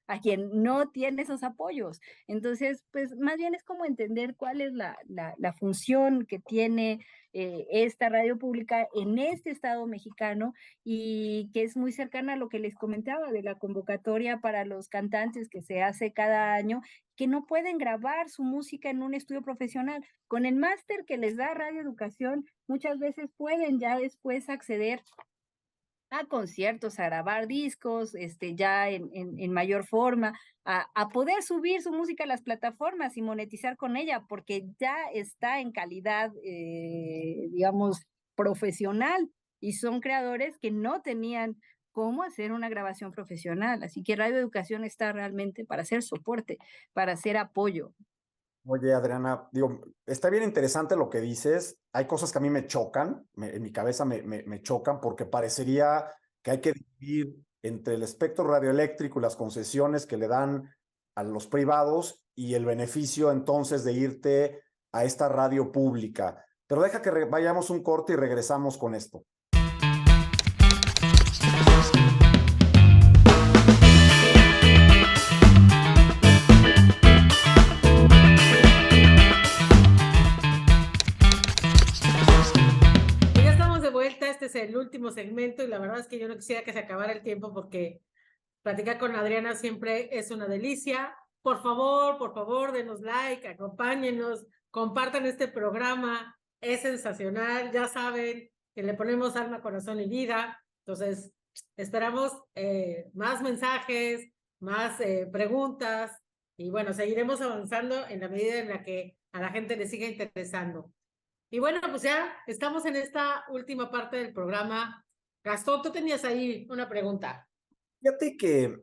a quien no tiene esos apoyos. Entonces, pues más bien es como entender cuál es la función que tiene esta radio pública en este estado mexicano y que es muy cercana a lo que les comentaba de la convocatoria para los cantantes que se hace cada año, que no pueden grabar su música en un estudio profesional. Con el máster que les da Radio Educación, muchas veces pueden ya después acceder a conciertos, a grabar discos, ya en mayor forma, a poder subir su música a las plataformas y monetizar con ella, porque ya está en calidad, digamos, profesional, y son creadores que no tenían cómo hacer una grabación profesional. Así que Radio Educación está realmente para hacer soporte, para hacer apoyo. Oye, Adriana, digo, está bien interesante lo que dices. Hay cosas que a mí me chocan, en mi cabeza me chocan porque parecería que hay que dividir entre el espectro radioeléctrico y las concesiones que le dan a los privados y el beneficio entonces de irte a esta radio pública. Pero deja que vayamos un corte y regresamos con esto. Este es el último segmento y la verdad es que yo no quisiera que se acabara el tiempo porque platicar con Adriana siempre es una delicia. Por favor, denos like, acompáñenos, compartan este programa, es sensacional, ya saben que le ponemos alma, corazón y vida. Entonces, esperamos más mensajes, más preguntas y bueno, seguiremos avanzando en la medida en la que a la gente le siga interesando. Y bueno, pues ya estamos en esta última parte del programa. Gastón, tú tenías ahí una pregunta. Fíjate que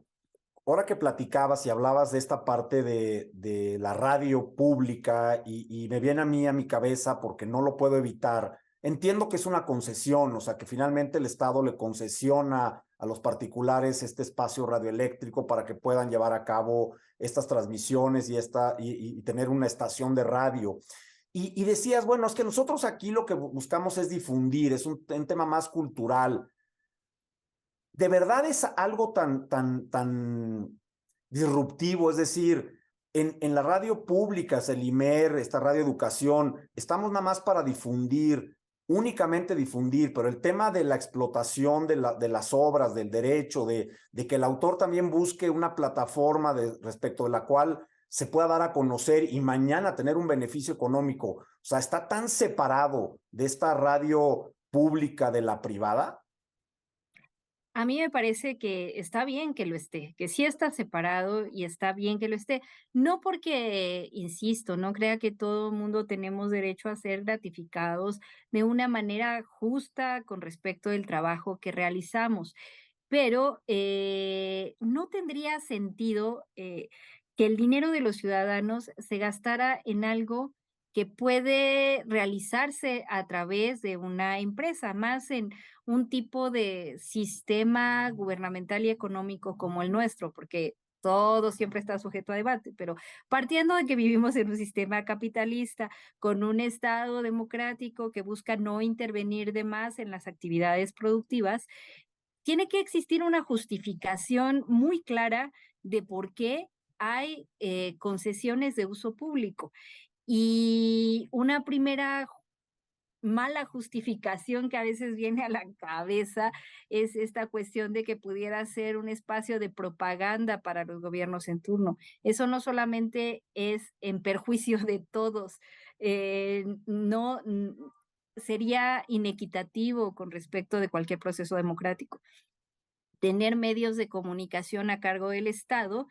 ahora que platicabas y hablabas de esta parte de la radio pública y me viene a mi cabeza porque no lo puedo evitar. Entiendo que es una concesión, o sea, que finalmente el Estado le concesiona a los particulares este espacio radioeléctrico para que puedan llevar a cabo estas transmisiones y tener una estación de radio. Y decías, bueno, es que nosotros aquí lo que buscamos es difundir, es un tema más cultural. ¿De verdad es algo tan disruptivo? Es decir, en la radio pública, el IMER, esta Radio Educación, estamos nada más para difundir, únicamente difundir, pero el tema de la explotación de las obras, del derecho, de que el autor también busque una plataforma respecto de la cual se pueda dar a conocer y mañana tener un beneficio económico. O sea, ¿está tan separado de esta radio pública de la privada? A mí me parece que está bien que lo esté, que sí está separado y está bien que lo esté. No porque, insisto, no crea que todo el mundo tenemos derecho a ser gratificados de una manera justa con respecto del trabajo que realizamos, pero no tendría sentido que el dinero de los ciudadanos se gastara en algo que puede realizarse a través de una empresa, más en un tipo de sistema gubernamental y económico como el nuestro, porque todo siempre está sujeto a debate, pero partiendo de que vivimos en un sistema capitalista con un Estado democrático que busca no intervenir de más en las actividades productivas, tiene que existir una justificación muy clara de por qué hay concesiones de uso público. Y una primera mala justificación que a veces viene a la cabeza es esta cuestión de que pudiera ser un espacio de propaganda para los gobiernos en turno. Eso no solamente es en perjuicio de todos, no sería inequitativo con respecto de cualquier proceso democrático. Tener medios de comunicación a cargo del Estado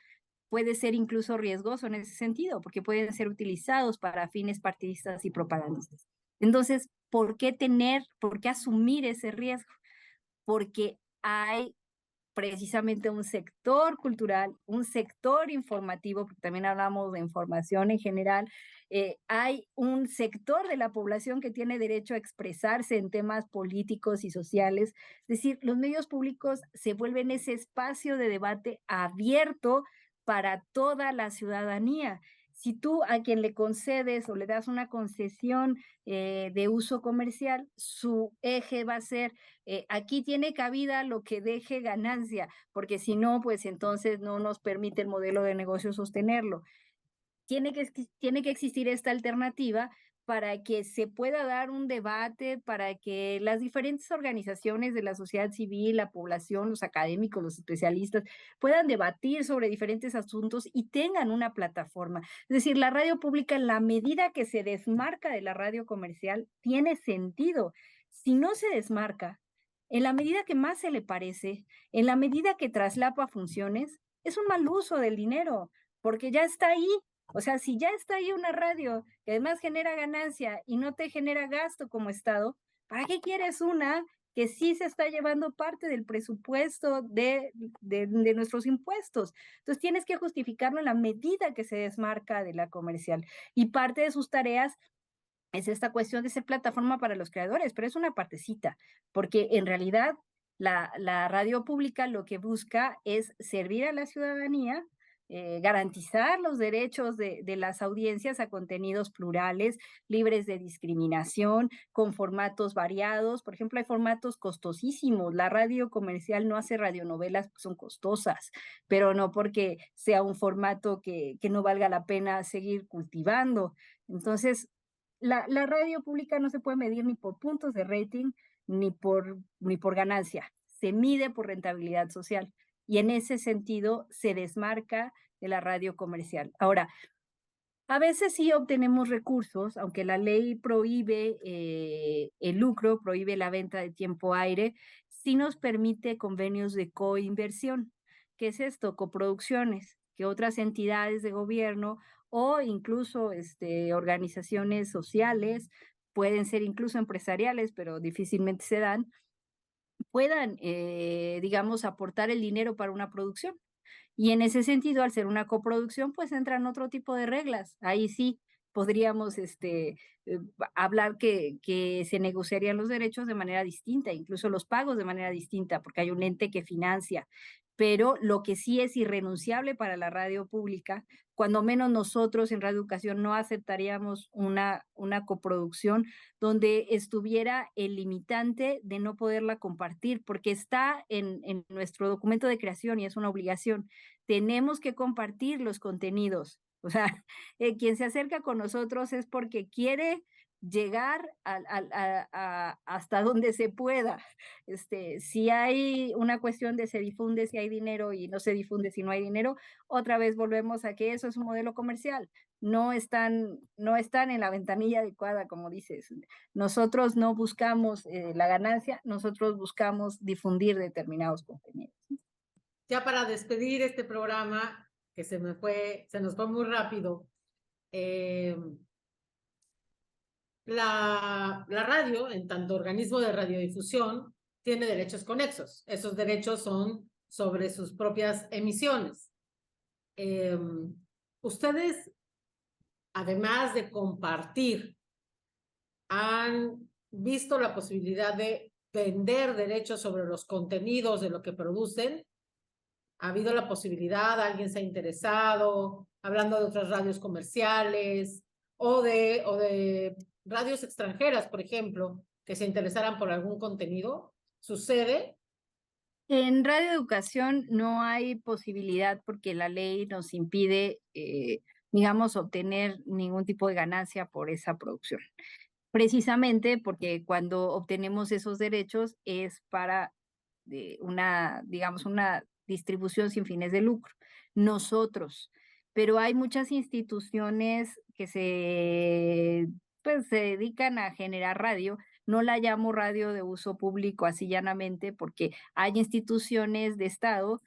puede ser incluso riesgoso en ese sentido, porque pueden ser utilizados para fines partidistas y propagandistas. Entonces, ¿por qué asumir ese riesgo? Porque hay precisamente un sector cultural, un sector informativo, porque también hablamos de información en general, hay un sector de la población que tiene derecho a expresarse en temas políticos y sociales. Es decir, los medios públicos se vuelven ese espacio de debate abierto para toda la ciudadanía. Si tú a quien le concedes o le das una concesión de uso comercial, su eje va a ser aquí tiene cabida lo que deje ganancia, porque si no, pues entonces no nos permite el modelo de negocio sostenerlo. Tiene que existir esta alternativa para que se pueda dar un debate, para que las diferentes organizaciones de la sociedad civil, la población, los académicos, los especialistas, puedan debatir sobre diferentes asuntos y tengan una plataforma. Es decir, la radio pública, en la medida que se desmarca de la radio comercial, tiene sentido. Si no se desmarca, en la medida que más se le parece, en la medida que traslapa funciones, es un mal uso del dinero, porque ya está ahí. O sea, si ya está ahí una radio que además genera ganancia y no te genera gasto como Estado, ¿para qué quieres una que sí se está llevando parte del presupuesto de nuestros impuestos? Entonces tienes que justificarlo en la medida que se desmarca de la comercial. Y parte de sus tareas es esta cuestión de ser plataforma para los creadores, pero es una partecita, porque en realidad la radio pública lo que busca es servir a la ciudadanía, garantizar los derechos de las audiencias a contenidos plurales, libres de discriminación, con formatos variados. Por ejemplo, hay formatos costosísimos. La radio comercial no hace radionovelas porque son costosas, pero no porque sea un formato que no valga la pena seguir cultivando. Entonces, la radio pública no se puede medir ni por puntos de rating, ni por ganancia. Se mide por rentabilidad social. Y en ese sentido se desmarca de la radio comercial. Ahora, a veces sí obtenemos recursos, aunque la ley prohíbe el lucro, prohíbe la venta de tiempo aire, sí nos permite convenios de coinversión. ¿Qué es esto? Coproducciones, que otras entidades de gobierno o incluso organizaciones sociales, pueden ser incluso empresariales, pero difícilmente se dan, puedan, digamos, aportar el dinero para una producción. Y en ese sentido, al ser una coproducción, pues entran otro tipo de reglas. Ahí sí podríamos hablar que se negociarían los derechos de manera distinta, incluso los pagos de manera distinta, porque hay un ente que financia. Pero lo que sí es irrenunciable para la radio pública, cuando menos nosotros en Radio Educación no aceptaríamos una coproducción donde estuviera el limitante de no poderla compartir, porque está en nuestro documento de creación y es una obligación. Tenemos que compartir los contenidos. O sea, quien se acerca con nosotros es porque quiere llegar hasta donde se pueda. Si hay una cuestión de se difunde si hay dinero y no se difunde si no hay dinero, otra vez volvemos a que eso es un modelo comercial. No están en la ventanilla adecuada, como dices. Nosotros no buscamos la ganancia, nosotros buscamos difundir determinados contenidos. Ya para despedir este programa, que se nos fue muy rápido, la radio, en tanto organismo de radiodifusión, tiene derechos conexos. Esos derechos son sobre sus propias emisiones. Ustedes, además de compartir, han visto la posibilidad de vender derechos sobre los contenidos de lo que producen. ¿Ha habido la posibilidad, alguien se ha interesado, hablando de otras radios comerciales o de radios extranjeras, por ejemplo, que se interesaran por algún contenido? ¿Sucede? En Radio Educación no hay posibilidad porque la ley nos impide, digamos, obtener ningún tipo de ganancia por esa producción. Precisamente porque cuando obtenemos esos derechos es para digamos, una distribución sin fines de lucro. Nosotros, pero hay muchas instituciones que pues, se dedican a generar radio. No la llamo radio de uso público así llanamente porque hay instituciones de Estado,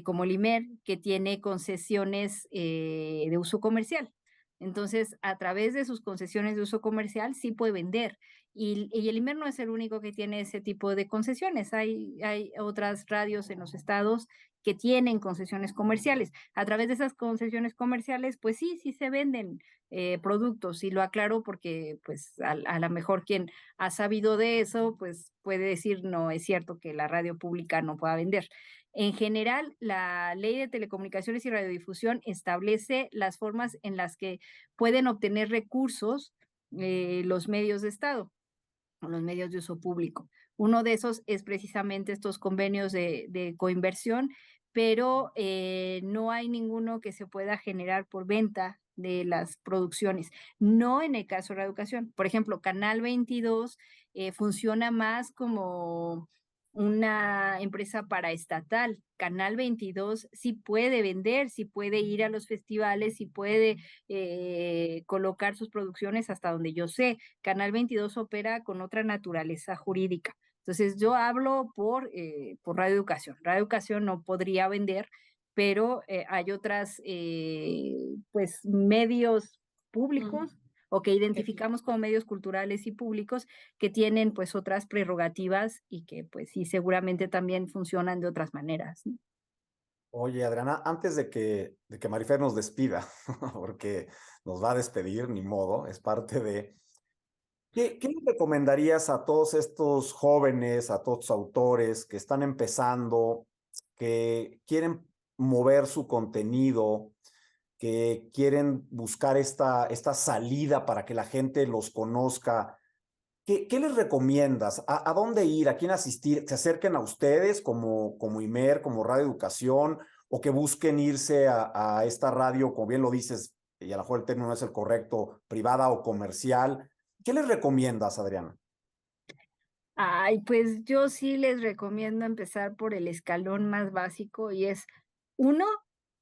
como el IMER, que tiene concesiones de uso comercial. Entonces, a través de sus concesiones de uso comercial, sí puede vender. Y el IMER no es el único que tiene ese tipo de concesiones. Hay otras radios en los estados que tienen concesiones comerciales. A través de esas concesiones comerciales, pues sí se venden productos. Y lo aclaro porque, pues, a lo mejor quien ha sabido de eso, pues puede decir, no, es cierto que la radio pública no pueda vender. En general, la Ley de Telecomunicaciones y Radiodifusión establece las formas en las que pueden obtener recursos los medios de Estado o los medios de uso público. Uno de esos es precisamente estos convenios de coinversión, pero no hay ninguno que se pueda generar por venta de las producciones. No en el caso de la educación. Por ejemplo, Canal 22 funciona más como una empresa paraestatal. Canal 22 sí puede vender, sí puede ir a los festivales, sí puede colocar sus producciones hasta donde yo sé. Canal 22 opera con otra naturaleza jurídica. Entonces, yo hablo por Radio Educación. Radio Educación no podría vender, pero hay otras, pues, medios públicos o que identificamos como medios culturales y públicos que tienen, pues, otras prerrogativas y que, pues, sí, seguramente también funcionan de otras maneras, ¿no? Oye, Adriana, antes de que Marifer nos despida, porque nos va a despedir, ni modo, es parte de... ¿Qué le recomendarías a todos estos jóvenes, a todos autores que están empezando, que quieren mover su contenido, que quieren buscar esta salida para que la gente los conozca? ¿Qué les recomiendas? ¿A dónde ir? ¿A quién asistir? ¿Se acerquen a ustedes como IMER, como Radio Educación, o que busquen irse a esta radio, como bien lo dices, y a lo mejor el término no es el correcto, privada o comercial? ¿Qué les recomiendas, Adriana? Ay, pues yo sí les recomiendo empezar por el escalón más básico y es, uno,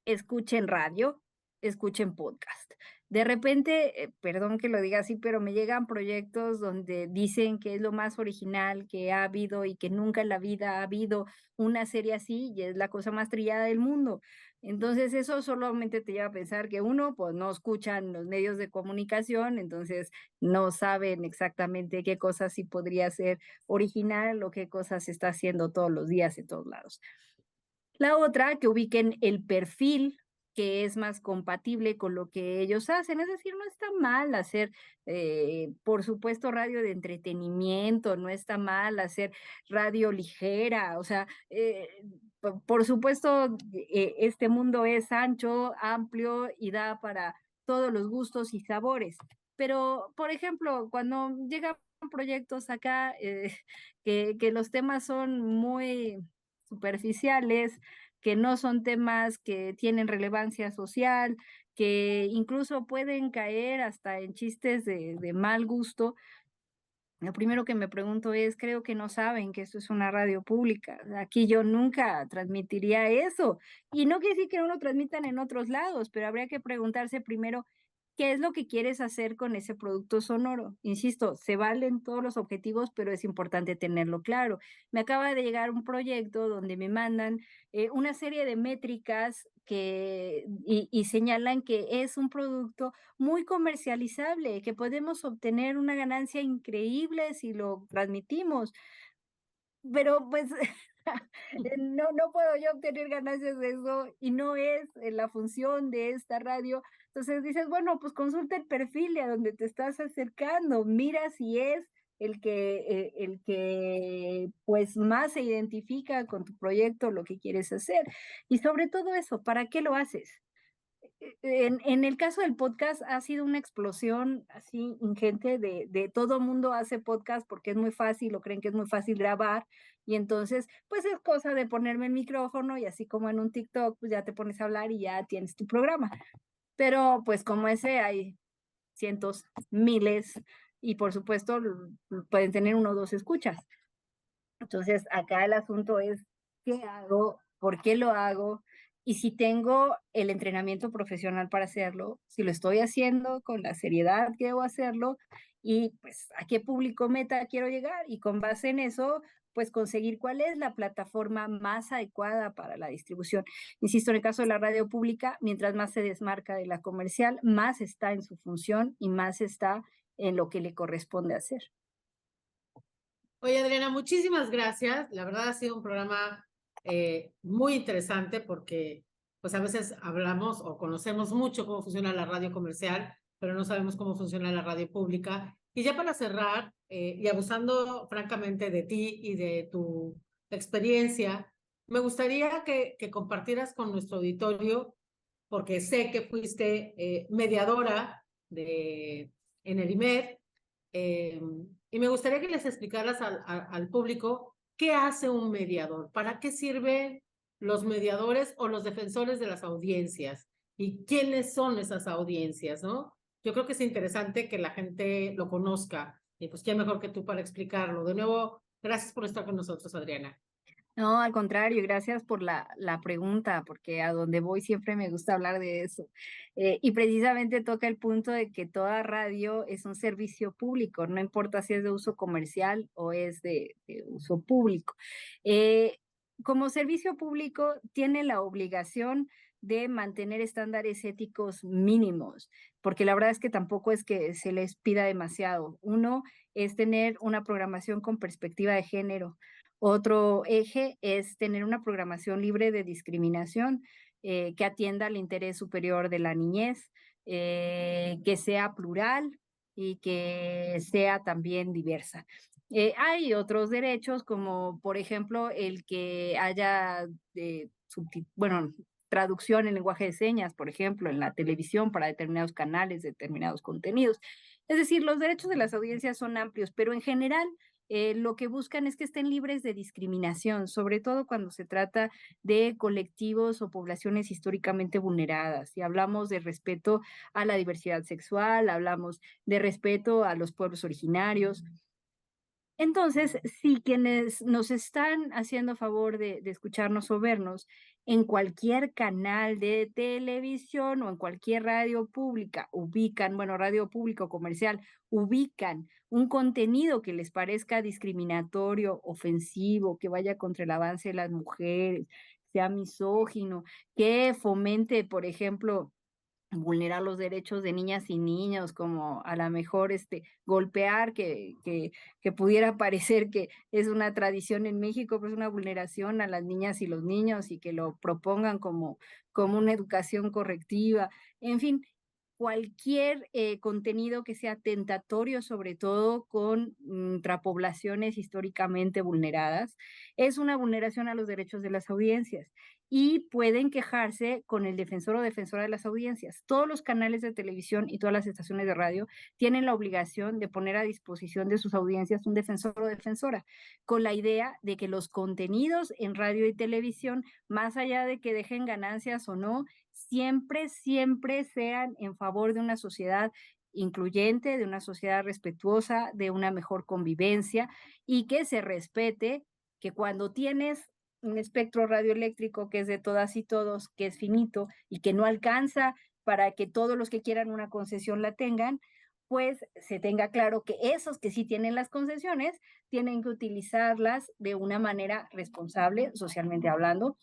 escuchen radio, escuchen podcast. De repente, perdón que lo diga así, pero me llegan proyectos donde dicen que es lo más original que ha habido y que nunca en la vida ha habido una serie así y es la cosa más trillada del mundo. Entonces, eso solamente te lleva a pensar que uno, pues no escuchan los medios de comunicación, entonces no saben exactamente qué cosas sí podría ser original o qué cosas se está haciendo todos los días en todos lados. La otra, que ubiquen el perfil que es más compatible con lo que ellos hacen. Es decir, no está mal hacer, por supuesto, radio de entretenimiento, no está mal hacer radio ligera, o sea, por supuesto, este mundo es ancho, amplio y da para todos los gustos y sabores. Pero, por ejemplo, cuando llegan proyectos acá que los temas son muy superficiales, que no son temas que tienen relevancia social, que incluso pueden caer hasta en chistes de mal gusto. Lo primero que me pregunto es, creo que no saben que esto es una radio pública. Aquí yo nunca transmitiría eso. Y no quiere decir que no lo transmitan en otros lados, pero habría que preguntarse primero qué es lo que quieres hacer con ese producto sonoro. Insisto, se valen todos los objetivos, pero es importante tenerlo claro. Me acaba de llegar un proyecto donde me mandan una serie de métricas y señalan que es un producto muy comercializable, que podemos obtener una ganancia increíble si lo transmitimos, pero pues no puedo yo obtener ganancias de eso y no es la función de esta radio. Entonces dices, bueno, pues consulta el perfil y a donde te estás acercando, mira si es el que pues más se identifica con tu proyecto, lo que quieres hacer. Y sobre todo eso, ¿para qué lo haces? En el caso del podcast ha sido una explosión así ingente de todo mundo hace podcast porque es muy fácil o creen que es muy fácil grabar y entonces pues es cosa de ponerme el micrófono y así como en un TikTok pues ya te pones a hablar y ya tienes tu programa. Pero pues como ese hay cientos, miles y por supuesto pueden tener uno o dos escuchas. Entonces, acá el asunto es, ¿qué hago? ¿Por qué lo hago? Y si tengo el entrenamiento profesional para hacerlo, si lo estoy haciendo con la seriedad que debo hacerlo y pues a qué público meta quiero llegar y con base en eso, pues conseguir cuál es la plataforma más adecuada para la distribución. Insisto, en el caso de la radio pública, mientras más se desmarca de la comercial, más está en su función y más está en lo que le corresponde hacer. Oye, Adriana, muchísimas gracias. La verdad ha sido un programa muy interesante porque pues a veces hablamos o conocemos mucho cómo funciona la radio comercial, pero no sabemos cómo funciona la radio pública. Y ya para cerrar, y abusando francamente de ti y de tu experiencia, me gustaría que compartieras con nuestro auditorio, porque sé que fuiste mediadora en el IMED, y me gustaría que les explicaras al público qué hace un mediador, para qué sirven los mediadores o los defensores de las audiencias y quiénes son esas audiencias, ¿no? Yo creo que es interesante que la gente lo conozca y pues quién mejor que tú para explicarlo. De nuevo, gracias por estar con nosotros, Adriana. No, al contrario, gracias por la pregunta, porque a donde voy siempre me gusta hablar de eso. Y precisamente toca el punto de que toda radio es un servicio público, no importa si es de uso comercial o es de uso público. Eh, Como servicio público, tiene la obligación de mantener estándares éticos mínimos, porque la verdad es que tampoco es que se les pida demasiado. Uno es tener una programación con perspectiva de género. Otro eje es tener una programación libre de discriminación que atienda al interés superior de la niñez, que sea plural y que sea también diversa. Hay otros derechos como, por ejemplo, el que haya, bueno, traducción en lenguaje de señas, por ejemplo, en la televisión para determinados canales, determinados contenidos. Es decir, los derechos de las audiencias son amplios, pero en general lo que buscan es que estén libres de discriminación, sobre todo cuando se trata de colectivos o poblaciones históricamente vulneradas. Y hablamos de respeto a la diversidad sexual, hablamos de respeto a los pueblos originarios. Entonces, si quienes nos están haciendo favor de escucharnos o vernos en cualquier canal de televisión o en cualquier radio pública ubican, bueno, radio público comercial, ubican un contenido que les parezca discriminatorio, ofensivo, que vaya contra el avance de las mujeres, sea misógino, que fomente, por ejemplo, vulnerar los derechos de niñas y niños, como a lo mejor golpear, que pudiera parecer que es una tradición en México, pero es una vulneración a las niñas y los niños y que lo propongan como una educación correctiva. En fin, cualquier contenido que sea tentatorio, sobre todo contra poblaciones históricamente vulneradas, es una vulneración a los derechos de las audiencias y pueden quejarse con el defensor o defensora de las audiencias. Todos los canales de televisión y todas las estaciones de radio tienen la obligación de poner a disposición de sus audiencias un defensor o defensora, con la idea de que los contenidos en radio y televisión, más allá de que dejen ganancias o no, siempre, siempre sean en favor de una sociedad incluyente, de una sociedad respetuosa, de una mejor convivencia y que se respete que cuando tienes un espectro radioeléctrico que es de todas y todos, que es finito y que no alcanza para que todos los que quieran una concesión la tengan, pues se tenga claro que esos que sí tienen las concesiones tienen que utilizarlas de una manera responsable, socialmente hablando.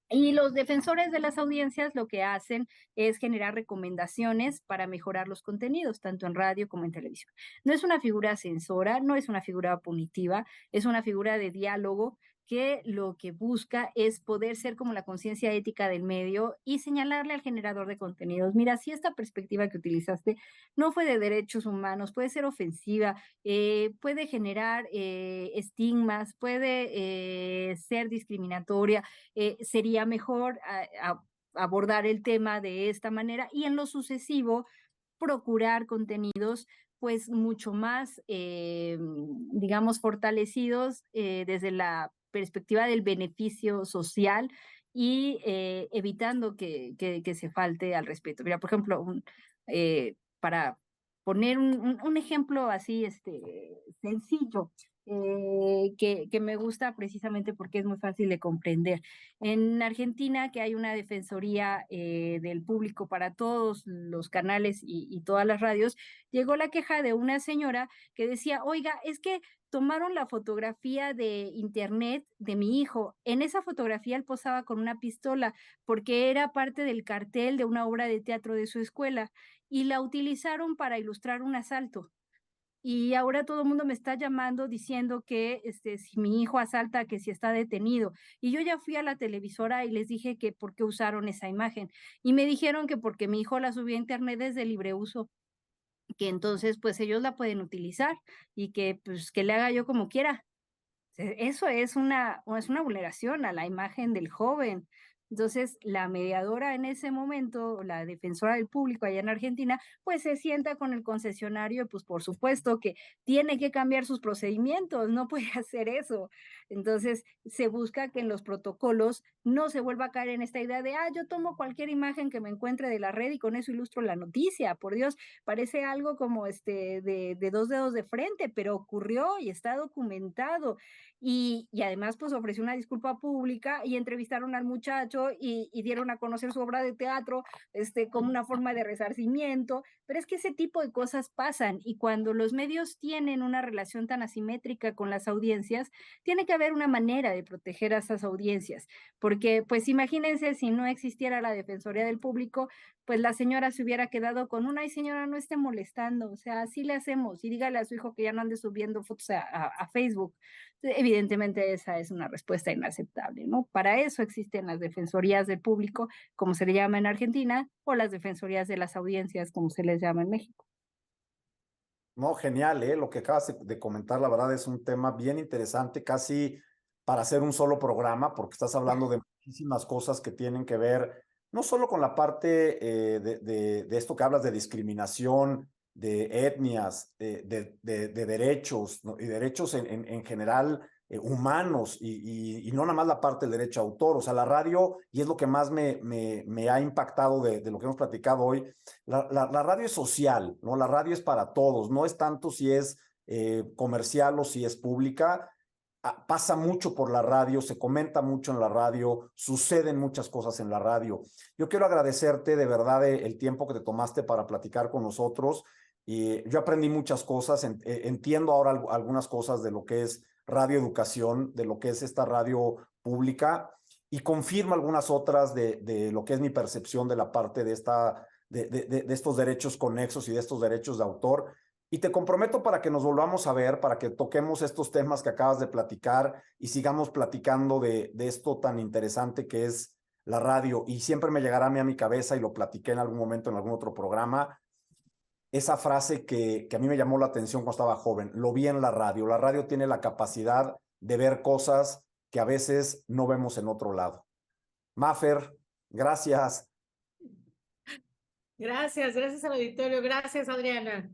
Y los defensores de las audiencias lo que hacen es generar recomendaciones para mejorar los contenidos, tanto en radio como en televisión. No es una figura censora, no es una figura punitiva, es una figura de diálogo que lo que busca es poder ser como la conciencia ética del medio y señalarle al generador de contenidos, mira, si esta perspectiva que utilizaste no fue de derechos humanos, puede ser ofensiva, puede generar estigmas, puede ser discriminatoria, sería mejor abordar el tema de esta manera y en lo sucesivo procurar contenidos pues mucho más, digamos, fortalecidos desde la perspectiva del beneficio social y evitando que se falte al respeto. Mira, por ejemplo, para poner un ejemplo así sencillo, que me gusta precisamente porque es muy fácil de comprender. En Argentina, que hay una defensoría del público para todos los canales y todas las radios, llegó la queja de una señora que decía, oiga, es que tomaron la fotografía de internet de mi hijo. En esa fotografía él posaba con una pistola porque era parte del cartel de una obra de teatro de su escuela y la utilizaron para ilustrar un asalto. Y ahora todo el mundo me está llamando diciendo que si mi hijo asalta, que si está detenido. Y yo ya fui a la televisora y les dije que por qué usaron esa imagen. Y me dijeron que porque mi hijo la subió a internet desde libre uso, que entonces pues ellos la pueden utilizar y que pues que le haga yo como quiera. Eso es una vulneración a la imagen del joven. Entonces, la mediadora en ese momento, la defensora del público allá en Argentina, pues se sienta con el concesionario y pues por supuesto que tiene que cambiar sus procedimientos, no puede hacer eso. Entonces, se busca que en los protocolos no se vuelva a caer en esta idea de, yo tomo cualquier imagen que me encuentre de la red y con eso ilustro la noticia. Por Dios, parece algo como de dos dedos de frente, pero ocurrió y está documentado. Y además pues ofreció una disculpa pública y entrevistaron al muchacho y dieron a conocer su obra de teatro como una forma de resarcimiento, pero es que ese tipo de cosas pasan y cuando los medios tienen una relación tan asimétrica con las audiencias, tiene que haber una manera de proteger a esas audiencias, porque pues imagínense si no existiera la Defensoría del Público, pues la señora se hubiera quedado con una, y señora, no esté molestando, o sea, así le hacemos, y dígale a su hijo que ya no ande subiendo fotos a Facebook. Evidentemente esa es una respuesta inaceptable, ¿no? Para eso existen las defensorías del público, como se le llama en Argentina, o las defensorías de las audiencias, como se les llama en México. No, genial, lo que acabas de comentar, la verdad es un tema bien interesante, casi para hacer un solo programa, porque estás hablando de muchísimas cosas que tienen que ver, no solo con la parte de esto que hablas de discriminación, de etnias, de derechos, ¿no? Y derechos en general humanos y no nada más la parte del derecho a autor. O sea, la radio, y es lo que más me ha impactado de lo que hemos platicado hoy, la radio es social, ¿no? La radio es para todos, no es tanto si es comercial o si es pública. Pasa mucho por la radio, se comenta mucho en la radio, suceden muchas cosas en la radio. Yo quiero agradecerte de verdad el tiempo que te tomaste para platicar con nosotros. Y yo aprendí muchas cosas, entiendo ahora algunas cosas de lo que es radioeducación, de lo que es esta radio pública, y confirma algunas otras de lo que es mi percepción de la parte de estos derechos conexos y de estos derechos de autor. Y te comprometo para que nos volvamos a ver, para que toquemos estos temas que acabas de platicar y sigamos platicando de esto tan interesante que es la radio. Y siempre me llegará a mi cabeza, y lo platiqué en algún momento en algún otro programa, esa frase que a mí me llamó la atención cuando estaba joven. Lo vi en la radio. La radio tiene la capacidad de ver cosas que a veces no vemos en otro lado. Mafer, gracias. Gracias al auditorio. Gracias, Adriana.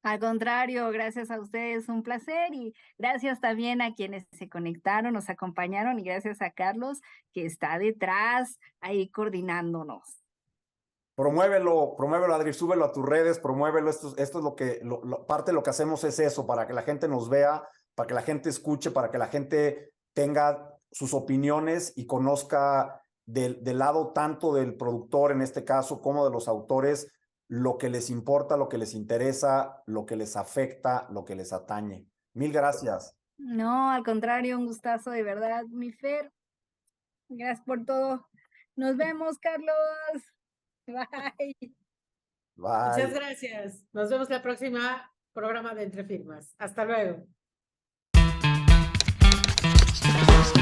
Al contrario, gracias a ustedes, un placer, y gracias también a quienes se conectaron, nos acompañaron, y gracias a Carlos, que está detrás ahí coordinándonos. Promuévelo, Adri, súbelo a tus redes, promuévelo. Esto es lo que, parte de lo que hacemos es eso, para que la gente nos vea, para que la gente escuche, para que la gente tenga sus opiniones y conozca del lado tanto del productor, en este caso, como de los autores, lo que les importa, lo que les interesa, lo que les afecta, lo que les atañe. Mil gracias. No, al contrario, un gustazo de verdad, mi Fer. Gracias por todo. Nos vemos, Carlos. Bye. Bye. Muchas gracias. Nos vemos la próxima programa de Entre Firmas. Hasta luego. Podcast.